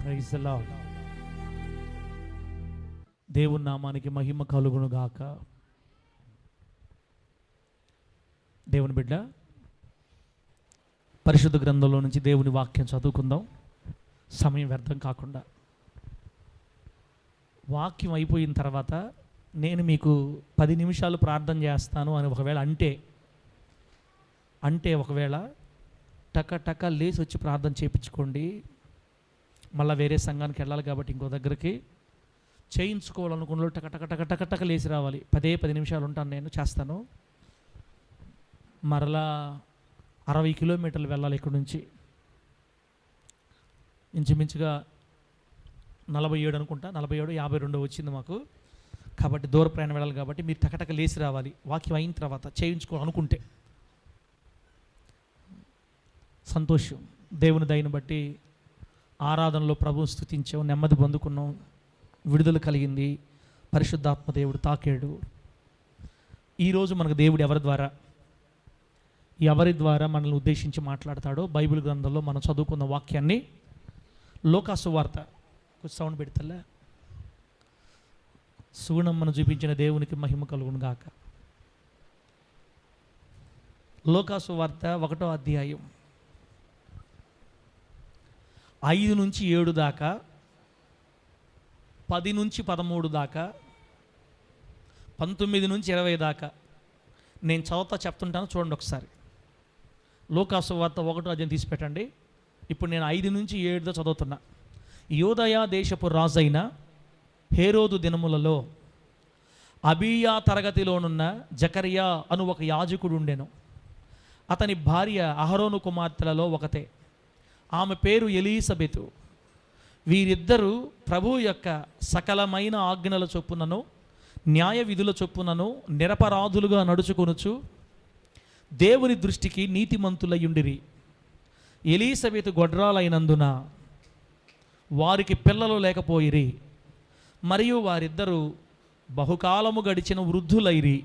Praise the lord. దేవుని నామానికి మహిమ కలుగును గాక. దేవుని బిడ్డ, పరిశుద్ధ గ్రంథంలో నుంచి దేవుని వాక్యం చదువుకుందాం, సమయం వ్యర్థం కాకుండా. వాక్యం అయిపోయిన తర్వాత నేను మీకు 10 నిమిషాలు ప్రార్థన చేస్తాను అని ఒకవేళ అంటే ఒకవేళ టక లేచి వచ్చి ప్రార్థన చేయించుకోండి. మళ్ళీ వేరే సంఘానికి వెళ్ళాలి కాబట్టి ఇంకో దగ్గరికి చేయించుకోవాలనుకున్న టక లేచి రావాలి. 10 నిమిషాలు ఉంటాను, నేను చేస్తాను. మరలా 60 కిలోమీటర్లు వెళ్ళాలి ఇక్కడి నుంచి. ఇంచుమించుగా 47 అనుకుంటా, 47, 52 వచ్చింది మాకు. కాబట్టి దూర ప్రయాణం వెళ్ళాలి కాబట్టి మీరు టక లేచి రావాలి వాక్యం అయిన తర్వాత చేయించుకోవాలనుకుంటే. సంతోషం. దేవుని దయను బట్టి ఆరాధనలో ప్రభువు స్తుతించాం, నెమ్మది పొందుకున్నాం, విడుదల కలిగింది, పరిశుద్ధాత్మ దేవుడు తాకాడు. ఈరోజు మనకు దేవుడు ఎవరి ద్వారా మనల్ని ఉద్దేశించి మాట్లాడతాడో బైబిల్ గ్రంథంలో మనం చదువుకున్న వాక్యాన్ని లూకా సువార్త, కొంచెం సౌండ్ పెడతలే, సుగుణమ్మను చూపించిన దేవునికి మహిమ కలుగును గాక. లూకా సువార్త 1వ అధ్యాయం 5 నుంచి 7 దాకా, 10 నుంచి 13 దాకా, 19 నుంచి 20 దాకా నేను చెప్తుంటాను, చూడండి ఒకసారి. లూకా సువార్త 1వ అధ్యాయం తీసి పెట్టండి. ఇప్పుడు నేను 5 నుంచి 7 చదువుతున్నా. యూదయ దేశపు రాజైన హేరోదు దినములలో అబీయా తరగతిలోనున్న జకరియా అను ఒక యాజకుడు ఉండెను. అతని భార్య అహరోను కుమార్తెలలో ఒకతే. ఆమె పేరు ఎలీసబెతు. వీరిద్దరూ ప్రభువు యొక్క సకలమైన ఆజ్ఞల చొప్పునను న్యాయ విధుల చొప్పునను నిరపరాధులుగా నడుచుకొనుచు దేవుని దృష్టికి నీతిమంతులయ్యుండిరి. ఎలీసబెతు గొడ్రాలైనందున వారికి పిల్లలు లేకపోయిరి. మరియు వారిద్దరూ బహుకాలము గడిచిన వృద్ధులైరి.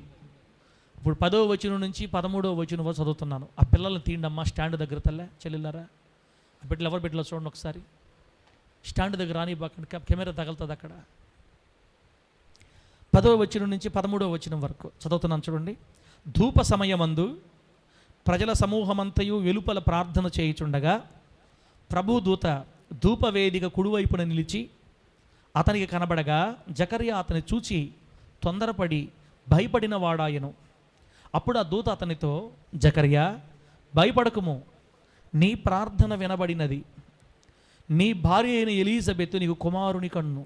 ఇప్పుడు 10వ వచనం నుంచి 13వ వచనం వరకు చదువుతున్నాను. ఆ పిల్లల్ని తీయండమ్మా స్టాండ్ దగ్గర, తల్లే చెల్లెళ్ళారా, ఆ బిడ్డలు ఎవరు బిడ్డలో చూడండి ఒకసారి. స్టాండ్ దగ్గర రాని పక్కన కెమెరా తగులుతుంది అక్కడ. 10వ వచనం నుంచి 13వ వచనం వరకు చదువుతున్నాను చూడండి. ధూప సమయమందు ప్రజల సమూహమంతయు వెలుపల ప్రార్థన చేయుచుండగా ప్రభు దూత ధూపవేదిక కుడివైపున నిలిచి అతనికి కనబడగా జకరియా అతని చూచి తొందరపడి భయపడిన వాడాయను. అప్పుడు ఆ దూత అతనితో, జకరియా భయపడకుము, నీ ప్రార్థన వినబడినది. నీ భార్య అయిన ఎలీజబెతు నీకు కుమారుని కన్ను.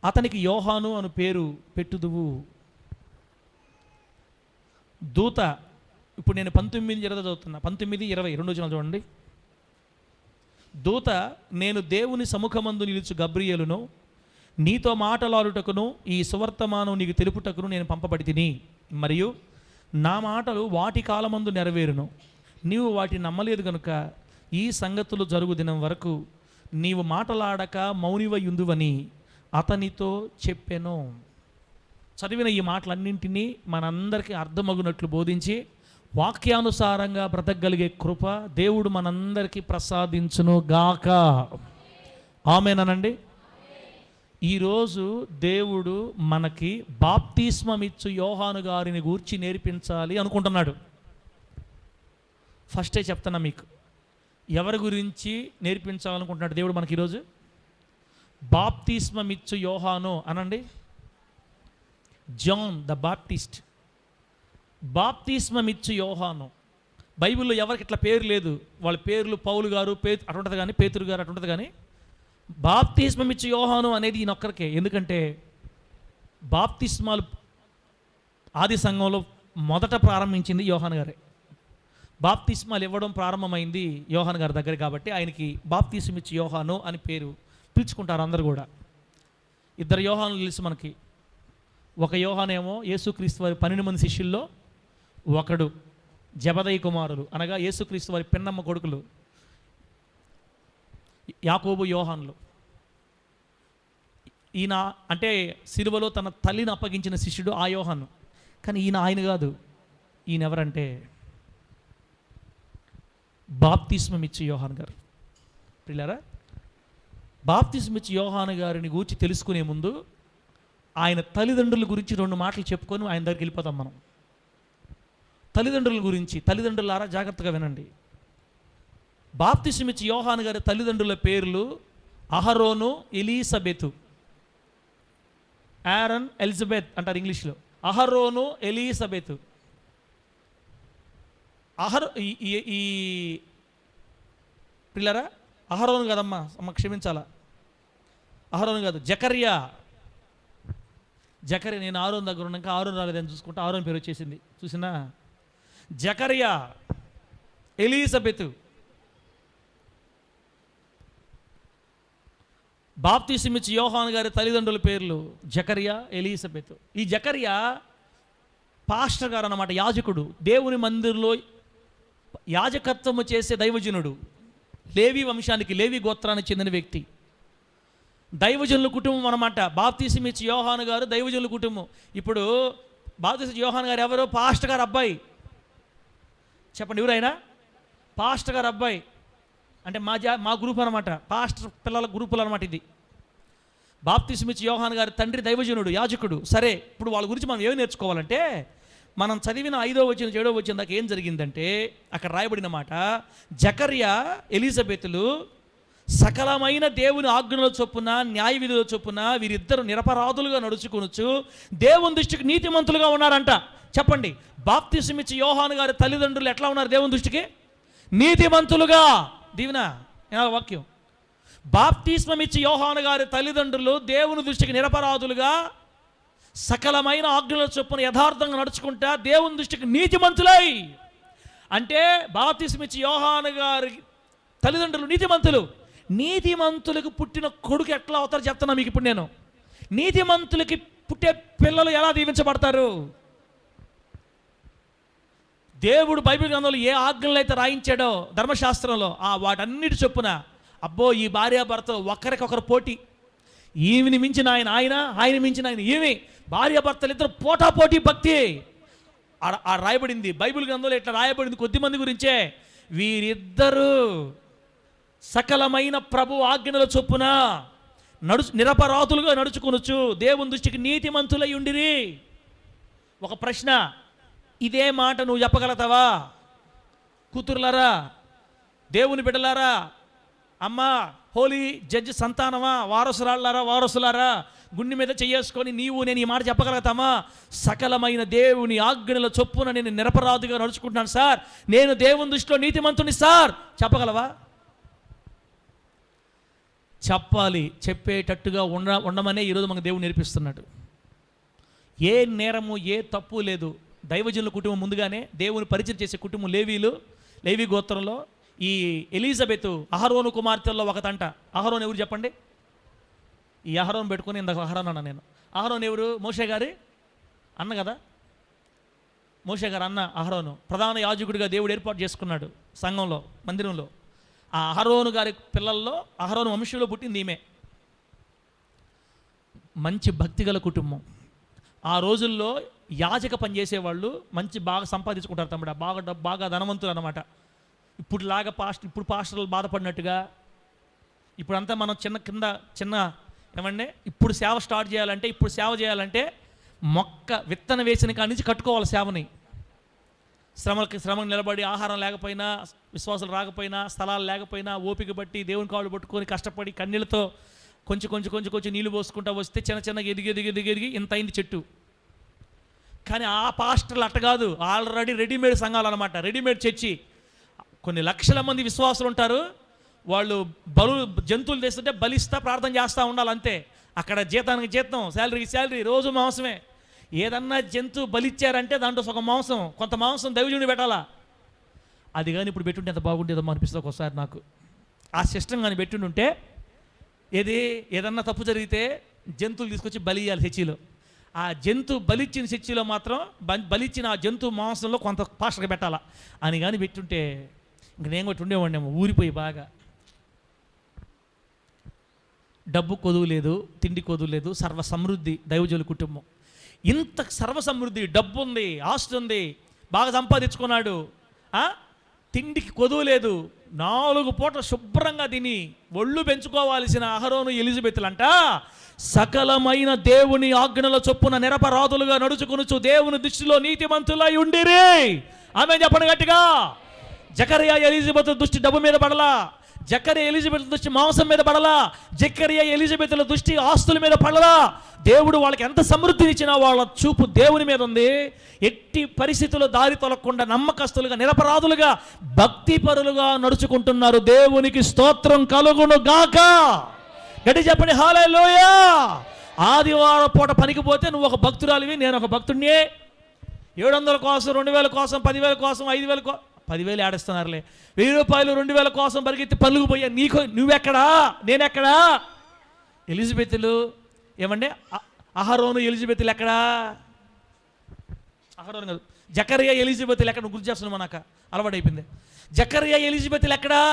అతనికి యోహాను అను పేరు పెట్టుదువు. దూత, ఇప్పుడు నేను 19:20 చదువుతున్నా, 19:20 2 వచనాలు చూడండి. దూత, నేను దేవుని సముఖమందు నిలుచు గబ్రియేలును, నీతో మాటలాడుటకును ఈ సువర్తమానం నీకు తెలుపుటకును నేను పంపబడి తిని, మరియు నా మాటలు వాటి కాలమందు నెరవేరును. నీవు వాటిని నమ్మలేదు కనుక ఈ సంగతులు జరుగు దినం వరకు నీవు మాటలాడక మౌనివయుందువని అతనితో చెప్పెను. చదివిన ఈ మాటలన్నింటినీ మనందరికీ అర్థమగునట్లు బోధించి వాక్యానుసారంగా బ్రతకగలిగే కృప దేవుడు మనందరికీ ప్రసాదించును గాక. ఆమేనండి. ఈరోజు దేవుడు మనకి బాప్తిస్మమిచ్చు యోహాను గారిని గూర్చి నేర్పించాలి అనుకుంటున్నాడు. ఫస్టే చెప్తున్నా మీకు, ఎవరి గురించి నేర్పించాలనుకుంటున్నాడు దేవుడు మనకి ఈరోజు? బాప్తిస్మమిచ్చు యోహాను అనండి. John the Baptist. బాప్తిస్మమిచ్చు యోహాను. బైబిల్లో ఎవరికి ఇట్లా పేరు లేదు. వాళ్ళ పేర్లు పౌలు గారు అటుంటుంది కానీ, పేతురు గారు అటుంటుంది కానీ, బాప్తిస్మమిచ్చు యోహాను అనేది ఈయనొక్కరికే. ఎందుకంటే బాప్తిస్మాలు ఆది సంఘంలో మొదట ప్రారంభించింది యోహాను గారే. బాప్తిస్మాలు ఇవ్వడం ప్రారంభమైంది యోహాను గారి దగ్గర కాబట్టి ఆయనకి బాప్తిస్మమిచ్చు యోహాను అని పేరు పిలుచుకుంటారు అందరు కూడా. 2 యోహానులు తెలుసు మనకి. ఒక యోహానేమో యేసుక్రీస్తు వారి 12 మంది శిష్యుల్లో ఒకడు. జబదయి కుమారులు అనగా యేసుక్రీస్తు వారి పిన్నమ్మ కొడుకులు యాకోబు, యోహానులు. ఈయన అంటే సిలువలో తన తల్లిని అప్పగించిన శిష్యుడు ఆ యోహాను. కానీ ఆయన కాదు. ఈయన ఎవరంటే బాప్తిస్మం ఇచ్చే యోహాన్ గారు. పిల్లరా, బాప్తిస్మిచ్చి యోహాను గారిని గూర్చి తెలుసుకునే ముందు ఆయన తల్లిదండ్రుల గురించి 2 మాటలు చెప్పుకొని ఆయన దగ్గరికి వెళ్ళిపోతాం మనం. తల్లిదండ్రుల గురించి, తల్లిదండ్రులారా జాగ్రత్తగా వినండి. బాప్తిస్మిచ్చి యోహాను గారి తల్లిదండ్రుల పేర్లు అహరోను, ఎలీసబెతు. ఆరన్, ఎలిజబెత్ అంటారు ఇంగ్లీష్లో. అహరోను, ఎలీసబెతు. ఈ పిల్లరా అహరోను కాదమ్మా, అమ్మ క్షమించాలా, అహరోను కాదు, జకర్యా. నేను ఆరోన్ దగ్గర ఉన్నాక ఆరోన్ రాలేదని చూసుకుంటే ఆరోన్ పేరు వచ్చేసింది, చూసినా. జకర్యా, ఎలీసబెతు. బాప్తిస్మిచ్చి యోహాను గారి తల్లిదండ్రుల పేర్లు జకర్యా, ఎలీసబెతు. ఈ జకర్యా పాస్టర్ గారు అన్నమాట, యాజకుడు, దేవుని మందిరంలో యాజకత్వము చేసే దైవజనుడు, లేవి వంశానికి, లేవి గోత్రానికి చెందిన వ్యక్తి, దైవజనుల కుటుంబం అన్నమాట. బాప్తిస్మిచ్చి యోహాను గారు దైవజనుల కుటుంబం. ఇప్పుడు బాప్తిస్మిచ్చి యోహాను గారు ఎవరు? పాస్టర్ గారు అబ్బాయి. చెప్పండి ఎవరైనా? పాస్టర్ గారు అబ్బాయి అంటే మా గ్రూప్ అనమాట, పాస్టర్ పిల్లల గ్రూపులు అనమాట ఇది. బాప్తిస్మిచ్చి యోహాను గారి తండ్రి దైవజనుడు, యాజకుడు. సరే, ఇప్పుడు వాళ్ళ గురించి మనం ఏమి నేర్చుకోవాలంటే, మనం చదివిన 5వ వచనం 7వ వచనం దాకా ఏం జరిగిందంటే, అక్కడ రాయబడిన మాట, జకర్యా, ఎలీజబెతులు సకలమైన దేవుని ఆజ్ఞల చొప్పున, న్యాయ విధుల చొప్పున వీరిద్దరు నిరపరాధులుగా నడుచుకొనొచ్చు దేవుని దృష్టికి నీతిమంతులుగా ఉన్నారంట. చెప్పండి, బాప్తిస్మిచ్చి యోహాను గారి తల్లిదండ్రులు ఎట్లా ఉన్నారు దేవుని దృష్టికి? నీతిమంతులుగా. దీవెన వాక్యం. బాప్తిస్మమిచ్చి యోహాను గారి తల్లిదండ్రులు దేవుని దృష్టికి నిరపరాధులుగా, సకలమైన ఆజ్ఞల చొప్పున యథార్థంగా నడుచుకుంటా దేవుని దృష్టికి నీతిమంతులై. అంటే బాప్తిస్మిచ్చి యోహాను గారి తల్లిదండ్రులు నీతిమంతులు. నీతిమంతులకు పుట్టిన కొడుకు ఎట్లా అవుతారు చెప్తున్నా మీకు ఇప్పుడు నేను. నీతిమంతులకి పుట్టే పిల్లలు ఎలా దీవించబడతారు? దేవుడు బైబిల్ గ్రంథంలో ఏ ఆజ్ఞలు అయితే రాయించాడో ధర్మశాస్త్రంలో, వాటన్నిటి చొప్పున, అబ్బో ఈ భార్యాభర్తలు ఒకరికొకరు పోటీ, ఈమెని మించిన ఆయన మించిన ఆయన, ఈమె భార్యాభర్తలు ఇద్దరు పోటాపోటీ భక్తి రాయబడింది బైబిల్ గ్రంథంలో. ఇట్లా రాయబడింది కొద్దిమంది గురించే. వీరిద్దరూ సకలమైన ప్రభు ఆజ్ఞల చొప్పున నిరపరాధులుగా నడుచుకొనొచ్చు దేవుని దృష్టికి నీతిమంతులై ఉండిరి. ఒక ప్రశ్న, ఇదే మాట నువ్వు చెప్పగలుగుతావా? కూతురులారా, దేవుని బిడ్డలారా, అమ్మ హోలీ జడ్జి సంతానమా, వారసులారా, గుండె మీద చేసుకొని నేను ఈ మాట చెప్పగలుగుతామా? సకలమైన దేవుని ఆజ్ఞల చొప్పున నేను నిరపరాధుగా నడుచుకుంటున్నాను సార్, నేను దేవుని దృష్టిలో నీతిమంతుని సార్, చెప్పగలవా? చెప్పాలి. చెప్పేటట్టుగా ఉండమనే ఈరోజు మనకు దేవుడు నేర్పిస్తున్నాడు. ఏ నేరము, ఏ తప్పు లేదు. దైవజనుల కుటుంబం ముందుగానే దేవుని పరిచయం చేసే కుటుంబం లేవి గోత్రంలో. ఈ ఎలీజబెతు అహరోను కుమార్తెల్లో ఒకతంట. అహరోను ఎవరు చెప్పండి? ఈ అహరోను పెట్టుకొని ఇందాక అహరోన్ అన్న నేను. అహరోను ఎవరు? మోషే గారి అన్న కదా. మోషే గారు అన్న అహరోను ప్రధాన యాజకుడిగా దేవుడు ఏర్పాటు చేసుకున్నాడు సంఘంలో, మందిరంలో. ఆ అహరోను గారి పిల్లల్లో, అహరోను వంశంలో పుట్టింది ఈమె. మంచి భక్తిగల కుటుంబం. ఆ రోజుల్లో యాజక పని చేసేవాళ్ళు బాగా సంపాదించుకుంటారు తమ్ముడు, బాగా ధనవంతులు అన్నమాట. ఇప్పుడు పాస్టర్లు బాధపడినట్టుగా ఇప్పుడంతా మనం చిన్న ఏమంటే ఇప్పుడు సేవ స్టార్ట్ చేయాలంటే, ఇప్పుడు సేవ చేయాలంటే విత్తనం వేసిన కాడి నుంచి కట్టుకోవాలి సేవని. శ్రమకు నిలబడి, ఆహారం లేకపోయినా, విశ్వాసాలు రాకపోయినా, స్థలాలు లేకపోయినా, ఓపిక బట్టి దేవుని కాళ్ళు పట్టుకొని కష్టపడి కన్నీళ్ళతో కొంచెం నీళ్ళు పోసుకుంటూ వస్తే చిన్నగా ఎదిగి ఇంత అయింది చెట్టు. కానీ ఆ పాస్టర్లు అట్ట కాదు, ఆల్రెడీ రెడీమేడ్ సంఘాలు అనమాట, రెడీమేడ్ చర్చి. కొన్ని లక్షల మంది విశ్వాసులు ఉంటారు. వాళ్ళు జంతువులు తెస్తుంటే బలిస్తా ప్రార్థన చేస్తూ ఉండాలి అంతే. అక్కడ జీతానికి జీతం, శాలరీ, రోజు మాంసమే. ఏదన్నా జంతువు బలిచ్చారంటే దాంట్లో సగం మాంసం, కొంత మాంసం దైవజనుడు పెట్టాలా. అది కానీ ఇప్పుడు పెట్టుంటే ఎంత బాగుండేదమ్మా అనిపిస్తుంది ఒకసారి నాకు. ఆ సిస్టమ్ కానీ పెట్టుంటే ఏదన్నా తప్పు జరిగితే జంతువులు తీసుకొచ్చి బలి ఇవ్వాలి చర్చిలో. ఆ జంతువు బలిచ్చిన చర్చిలో మాత్రం బలిచ్చిన ఆ జంతువు మాంసంలో కొంత పాస్టర్గా పెట్టాలా అని కానీ పెట్టుంటే ఇంక నేను కూడా ఉండేవాడినేమో ఊరిపోయి. బాగా డబ్బు కొదువు లేదు, తిండి కొదువు లేదు, సర్వసమృద్ధి దైవజనుల కుటుంబం. ఇంత సర్వసమృద్ధి, డబ్బు ఉంది, ఆస్తి ఉంది, బాగా సంపాదించుకున్నాడు. తిండికి కొదువు లేదు, 4 పూటలు శుభ్రంగా తిని ఒళ్ళు పెంచుకోవాల్సిన అహరోను ఎలిజబెతులంట సకలమైన దేవుని ఆజ్ఞల చొప్పున నిరపరాధులుగా నడుచుకొనుచు దేవుని దృష్టిలో నీతిమంతులై ఉండిరి. ఆమె చెప్పండి గట్టిగా. జకరియా ఎలిజబెత్ దృష్టి డబ్బు మీద పడలా, జకరియా ఎలిజబెత్ దృష్టి మాంసం మీద పడలా, జకరియా ఎలిజబెత్ల దృష్టి ఆస్తుల మీద పడలా. దేవుడు వాళ్ళకి ఎంత సమృద్ధినిచ్చినా వాళ్ళ చూపు దేవుని మీద ఉంది. ఎట్టి పరిస్థితుల్లో దారి తొలగకుండా నమ్మకస్తులుగా నిరపరాధులుగా భక్తిపరులుగా నడుచుకుంటున్నారు. దేవునికి స్తోత్రం కలుగును గాక. గట్టి చెప్పండి హల్లెలూయా. ఆదివారం పూట పనికి పోతే నువ్వు ఒక భక్తురాలివి, నేను ఒక భక్తుడిని. 700 కోసం, 2000 కోసం, 10,000 కోసం, 5,000 కోసం, 10,000 ఆడిస్తున్నారులే, 1000 రూపాయలు 2,000 కోసం పరిగెత్తి పనులకు పోయా. నువ్వెక్కడా, నేనెక్కడా? ఎలిజబెత్లు ఏమంటే అహరోను ఎలిజబెత్లు ఎక్కడా? అహరోను కాదు, జకరియా ఎలిజబెత్లు ఎక్కడ? గుర్తు చేస్తున్నావు, మనకు అలవాటైపోయింది. జకరియా ఎలిజబెత్లు ఎక్కడా?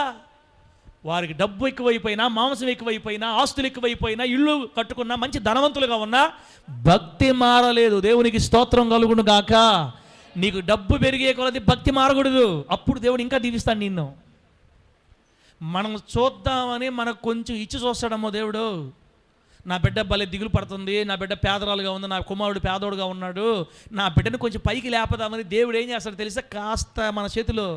వారికి డబ్బు ఎక్కువైపోయినా, మాంసం ఎక్కువైపోయినా, ఆస్తులు ఎక్కువైపోయినా, ఇళ్ళు కట్టుకున్నా, మంచి ధనవంతులుగా ఉన్నా భక్తి మారలేదు. దేవునికి స్తోత్రం కలుగును గాక. నీకు డబ్బు పెరిగే కొలది భక్తి మారకూడదు. అప్పుడు దేవుడు ఇంకా దీవిస్తాడు నిన్ను. మనం చూద్దామని మనకు కొంచెం ఇచ్చి చూస్తాడమ్మో దేవుడు. నా బిడ్డ భలే దిగులు పడుతుంది, నా బిడ్డ పేదరాలుగా ఉంది, నా కుమారుడు పేదోడుగా ఉన్నాడు, నా బిడ్డను కొంచెం పైకి లేపదామని దేవుడు ఏం చేస్తాడు తెలుసా? కాస్త మన చేతిలో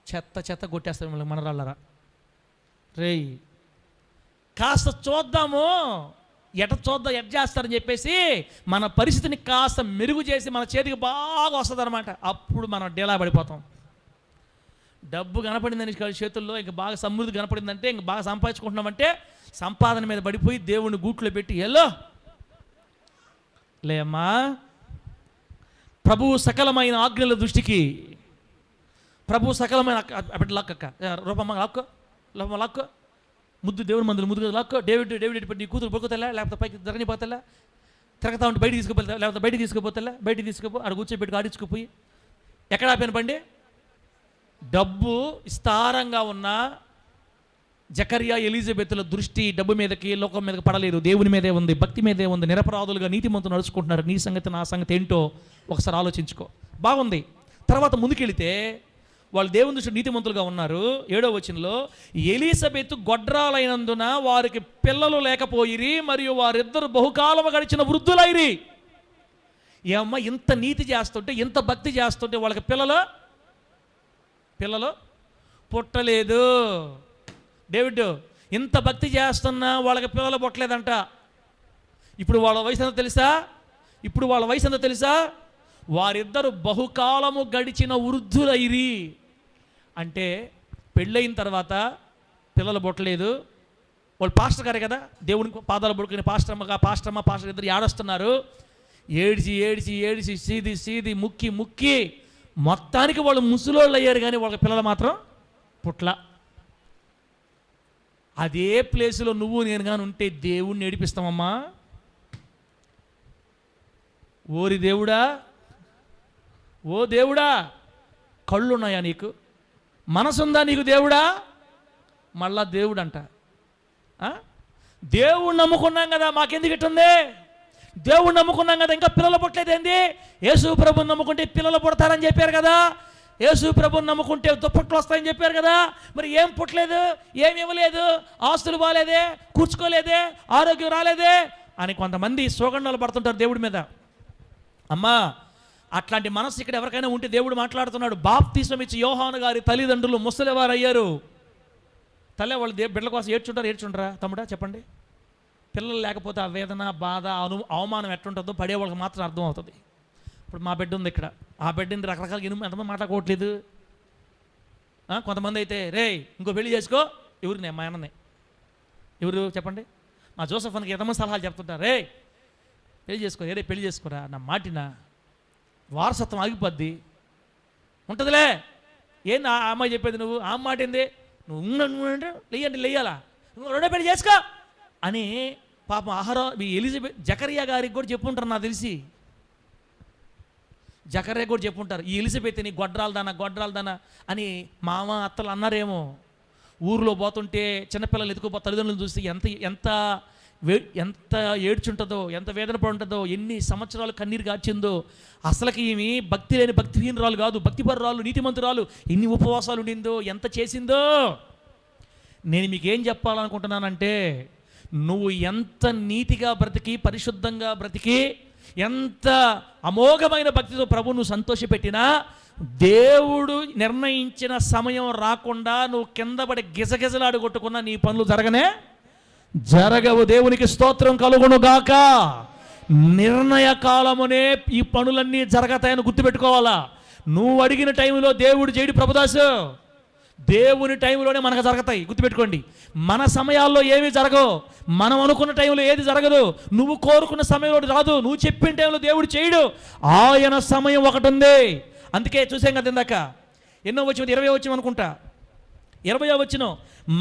చెత్త కొట్టేస్తాడు. మిమ్మల్ని మనరాళ్ళరా రేయ్, కాస్త చూద్దాము, చూద్దాం ఎట్ చేస్తారని చెప్పేసి మన పరిస్థితిని కాస్త మెరుగు చేసి మన చేతికి బాగా వస్తుంది అనమాట. అప్పుడు మనం డేలా పడిపోతాం. డబ్బు కనపడిందని చేతుల్లో ఇంక బాగా సమృద్ధి కనపడిందంటే, ఇంక బాగా సంపాదించుకుంటున్నామంటే సంపాదన మీద పడిపోయి దేవుని గూట్లో పెట్టి ఎల్లో లేమ్మా. ప్రభువు సకలమైన ఆజ్ఞల దృష్టికి, ప్రభు సకలమైన లాక్క రూపమ్మ లాక్కో ముద్దు దేవుని మందులు ముద్దు లాక్కో. డేవిడ్ నీ కూతురు పడుకోతలే, లేకపోతే పైకి ధరనిపోతలే, తిరగతా ఉంటే బయటికి తీసుకుపోతా, లేకపోతే బయటికి తీసుకుపోతలే, బయటికి తీసుకుపో, అక్కడ కూర్చోబెట్టి ఆడించుకుపోయి ఎక్కడ ఆపాను బండి. డబ్బు విస్తారంగా ఉన్న జకరియా ఎలిజబెత్ల దృష్టి డబ్బు మీదకి, లోకం మీదకి పడలేదు, దేవుని మీదే ఉంది, భక్తి మీదే ఉంది. నిరపరాధులుగా నీతిమంతులు నడుచుకుంటున్నారు. నీ సంగతి నా సంగతి ఏంటో ఒకసారి ఆలోచించుకో. బాగుంది. తర్వాత ముందుకెళితే వాళ్ళు దేవుని దృష్టి నీతిమంతులుగా ఉన్నారు. 7వ వచనంలో ఎలిజబెత్ గొడ్రాలైనందున వారికి పిల్లలు లేకపోయిరి, మరియు వారిద్దరు బహుకాలము గడిచిన వృద్ధులైరి. ఏమమ్మా, ఇంత నీతి చేస్తుంటే, ఇంత భక్తి చేస్తుంటే వాళ్ళకి పిల్లలు పుట్టలేదు. డేవిడ్ ఇంత భక్తి చేస్తున్నా వాళ్ళకి పిల్లలు పుట్టలేదంట. ఇప్పుడు వాళ్ళ వయసు ఎంతో తెలుసా? వారిద్దరు బహుకాలము గడిచిన వృద్ధులైరి. అంటే పెళ్ళయిన తర్వాత పిల్లలు పుట్టలేదు. వాళ్ళు పాస్టర్ గారే కదా, దేవుని పాదాలు పడుకుని పాస్టర్ ఇద్దరు ఏడుస్తున్నారు. ఏడిచి సీది ముక్కి మొత్తానికి వాళ్ళు ముసలోళ్ళు అయ్యారు, కానీ వాళ్ళకి పిల్లలు మాత్రం పుట్ల. అదే ప్లేసులో నువ్వు నేను కానీ ఉంటే దేవుణ్ణి ఏడిపిస్తామమ్మా. ఓరి దేవుడా, ఓ దేవుడా, కళ్ళున్నాయా నీకు? మనసుందా నీకు దేవుడా? మళ్ళా దేవుడు అంట. దేవుణ్ణి నమ్ముకున్నాం కదా, మాకెందుకు ఇట్టుంది? దేవుణ్ణి నమ్ముకున్నాం కదా, ఇంకా పిల్లలు పుట్టలేదేంది? యేసు ప్రభుని నమ్ముకుంటే పిల్లలు పుడతారని చెప్పారు కదా, యేసు ప్రభుని నమ్ముకుంటే దుప్పట్లు వస్తాయని చెప్పారు కదా, మరి ఏం పుట్టలేదు, ఏమి ఇవ్వలేదు, ఆస్తులు బాగాలేదే, కూర్చుకోలేదే, ఆరోగ్యం రాలేదే అని కొంతమంది సోగండాలు పడుతుంటారు దేవుడి మీద. అమ్మా, అట్లాంటి మనసు ఇక్కడ ఎవరికైనా ఉంటే దేవుడు మాట్లాడుతున్నాడు. బాప్తిస్మం ఇచ్చి యోహాను గారి తల్లిదండ్రులు ముసలివారు అయ్యారు. తల్లి వాళ్ళు బిడ్డల కోసం ఏడ్చుంటారా తమ్ముడా? చెప్పండి. పిల్లలు లేకపోతే ఆ వేదన, బాధ, అవమానం ఎట్లుంటుందో పడే వాళ్ళకి మాత్రం అర్థం అవుతుంది. ఇప్పుడు మా బిడ్డ ఉంది ఇక్కడ, ఆ బిడ్డని రకరకాల ఎంతమంది మాట్లాడుకోవట్లేదు. కొంతమంది అయితే రే ఇంకో పెళ్లి చేసుకో. ఎవరిని? మా అన్ననే. ఎవరు చెప్పండి? మా జోసఫ్ అన్నకి ఎంతమంది సలహాలు చెప్తుంటారు. రే పెళ్లి చేసుకో, రే పెళ్లి చేసుకోరా, నా మాటినా వారసత్వం ఆగిపోద్ది, ఉంటుందిలే. ఏంది ఆ అమ్మాయి చెప్పేది? నువ్వు ఆ మాట ఏంది? నువ్వు అంటే లేయాలా, రెండో పెళ్లి చేసుకో అని పాపం ఎలిజబెత్ జకరియా గారికి కూడా చెప్పుంటారు నాకు తెలిసి. జకరియా కూడా చెప్పుంటారు, ఈ ఎలిజబెత్ని గొడ్రాలదానా అని మామ అత్తలు అన్నారేమో. ఊరిలో పోతుంటే చిన్నపిల్లలు ఎత్తుకుపో తల్లిదండ్రులు చూస్తే ఎంత ఎంత ఏడ్చుంటుందో, ఎంత వేదన పడి ఉంటుందో, ఎన్ని సంవత్సరాలు కన్నీరు గార్చిందో. అసలుకి ఏమి భక్తి లేని భక్తిహీనరాలు కాదు, భక్తిపరురాలు, నీతిమంతురాలు. ఎన్ని ఉపవాసాలు ఉండిందో, ఎంత చేసిందో. నేను మీకేం చెప్పాలనుకుంటున్నానంటే, నువ్వు ఎంత నీతిగా బ్రతికి, పరిశుద్ధంగా బ్రతికి, ఎంత అమోఘమైన భక్తితో ప్రభువు నువ్వు సంతోషపెట్టినా, దేవుడు నిర్ణయించిన సమయం రాకుండా నువ్వు కింద పడి గిజగిజలాడు కొట్టుకున్నా నీ పనులు జరగవు. దేవునికి స్తోత్రం కలుగును గాక. నిర్ణయ కాలమునే ఈ పనులన్నీ జరగతాయని గుర్తుపెట్టుకోవాలా. నువ్వు అడిగిన టైంలో దేవుడు చేయడు ప్రభుదాసు. దేవుని టైంలోనే మనకు జరుగుతాయి, గుర్తుపెట్టుకోండి. మన సమయాల్లో ఏమీ జరగవు, మనం అనుకున్న టైంలో ఏది జరగదు, నువ్వు కోరుకున్న సమయంలో రాదు, నువ్వు చెప్పిన టైంలో దేవుడు చేయడు. ఆయన సమయం ఒకటి ఉంది. అందుకే చూసాం కదా ఇందాక, ఎన్నో వచ్చిన 20 వచ్చిన అనుకుంటా, 20 వచ్చిన,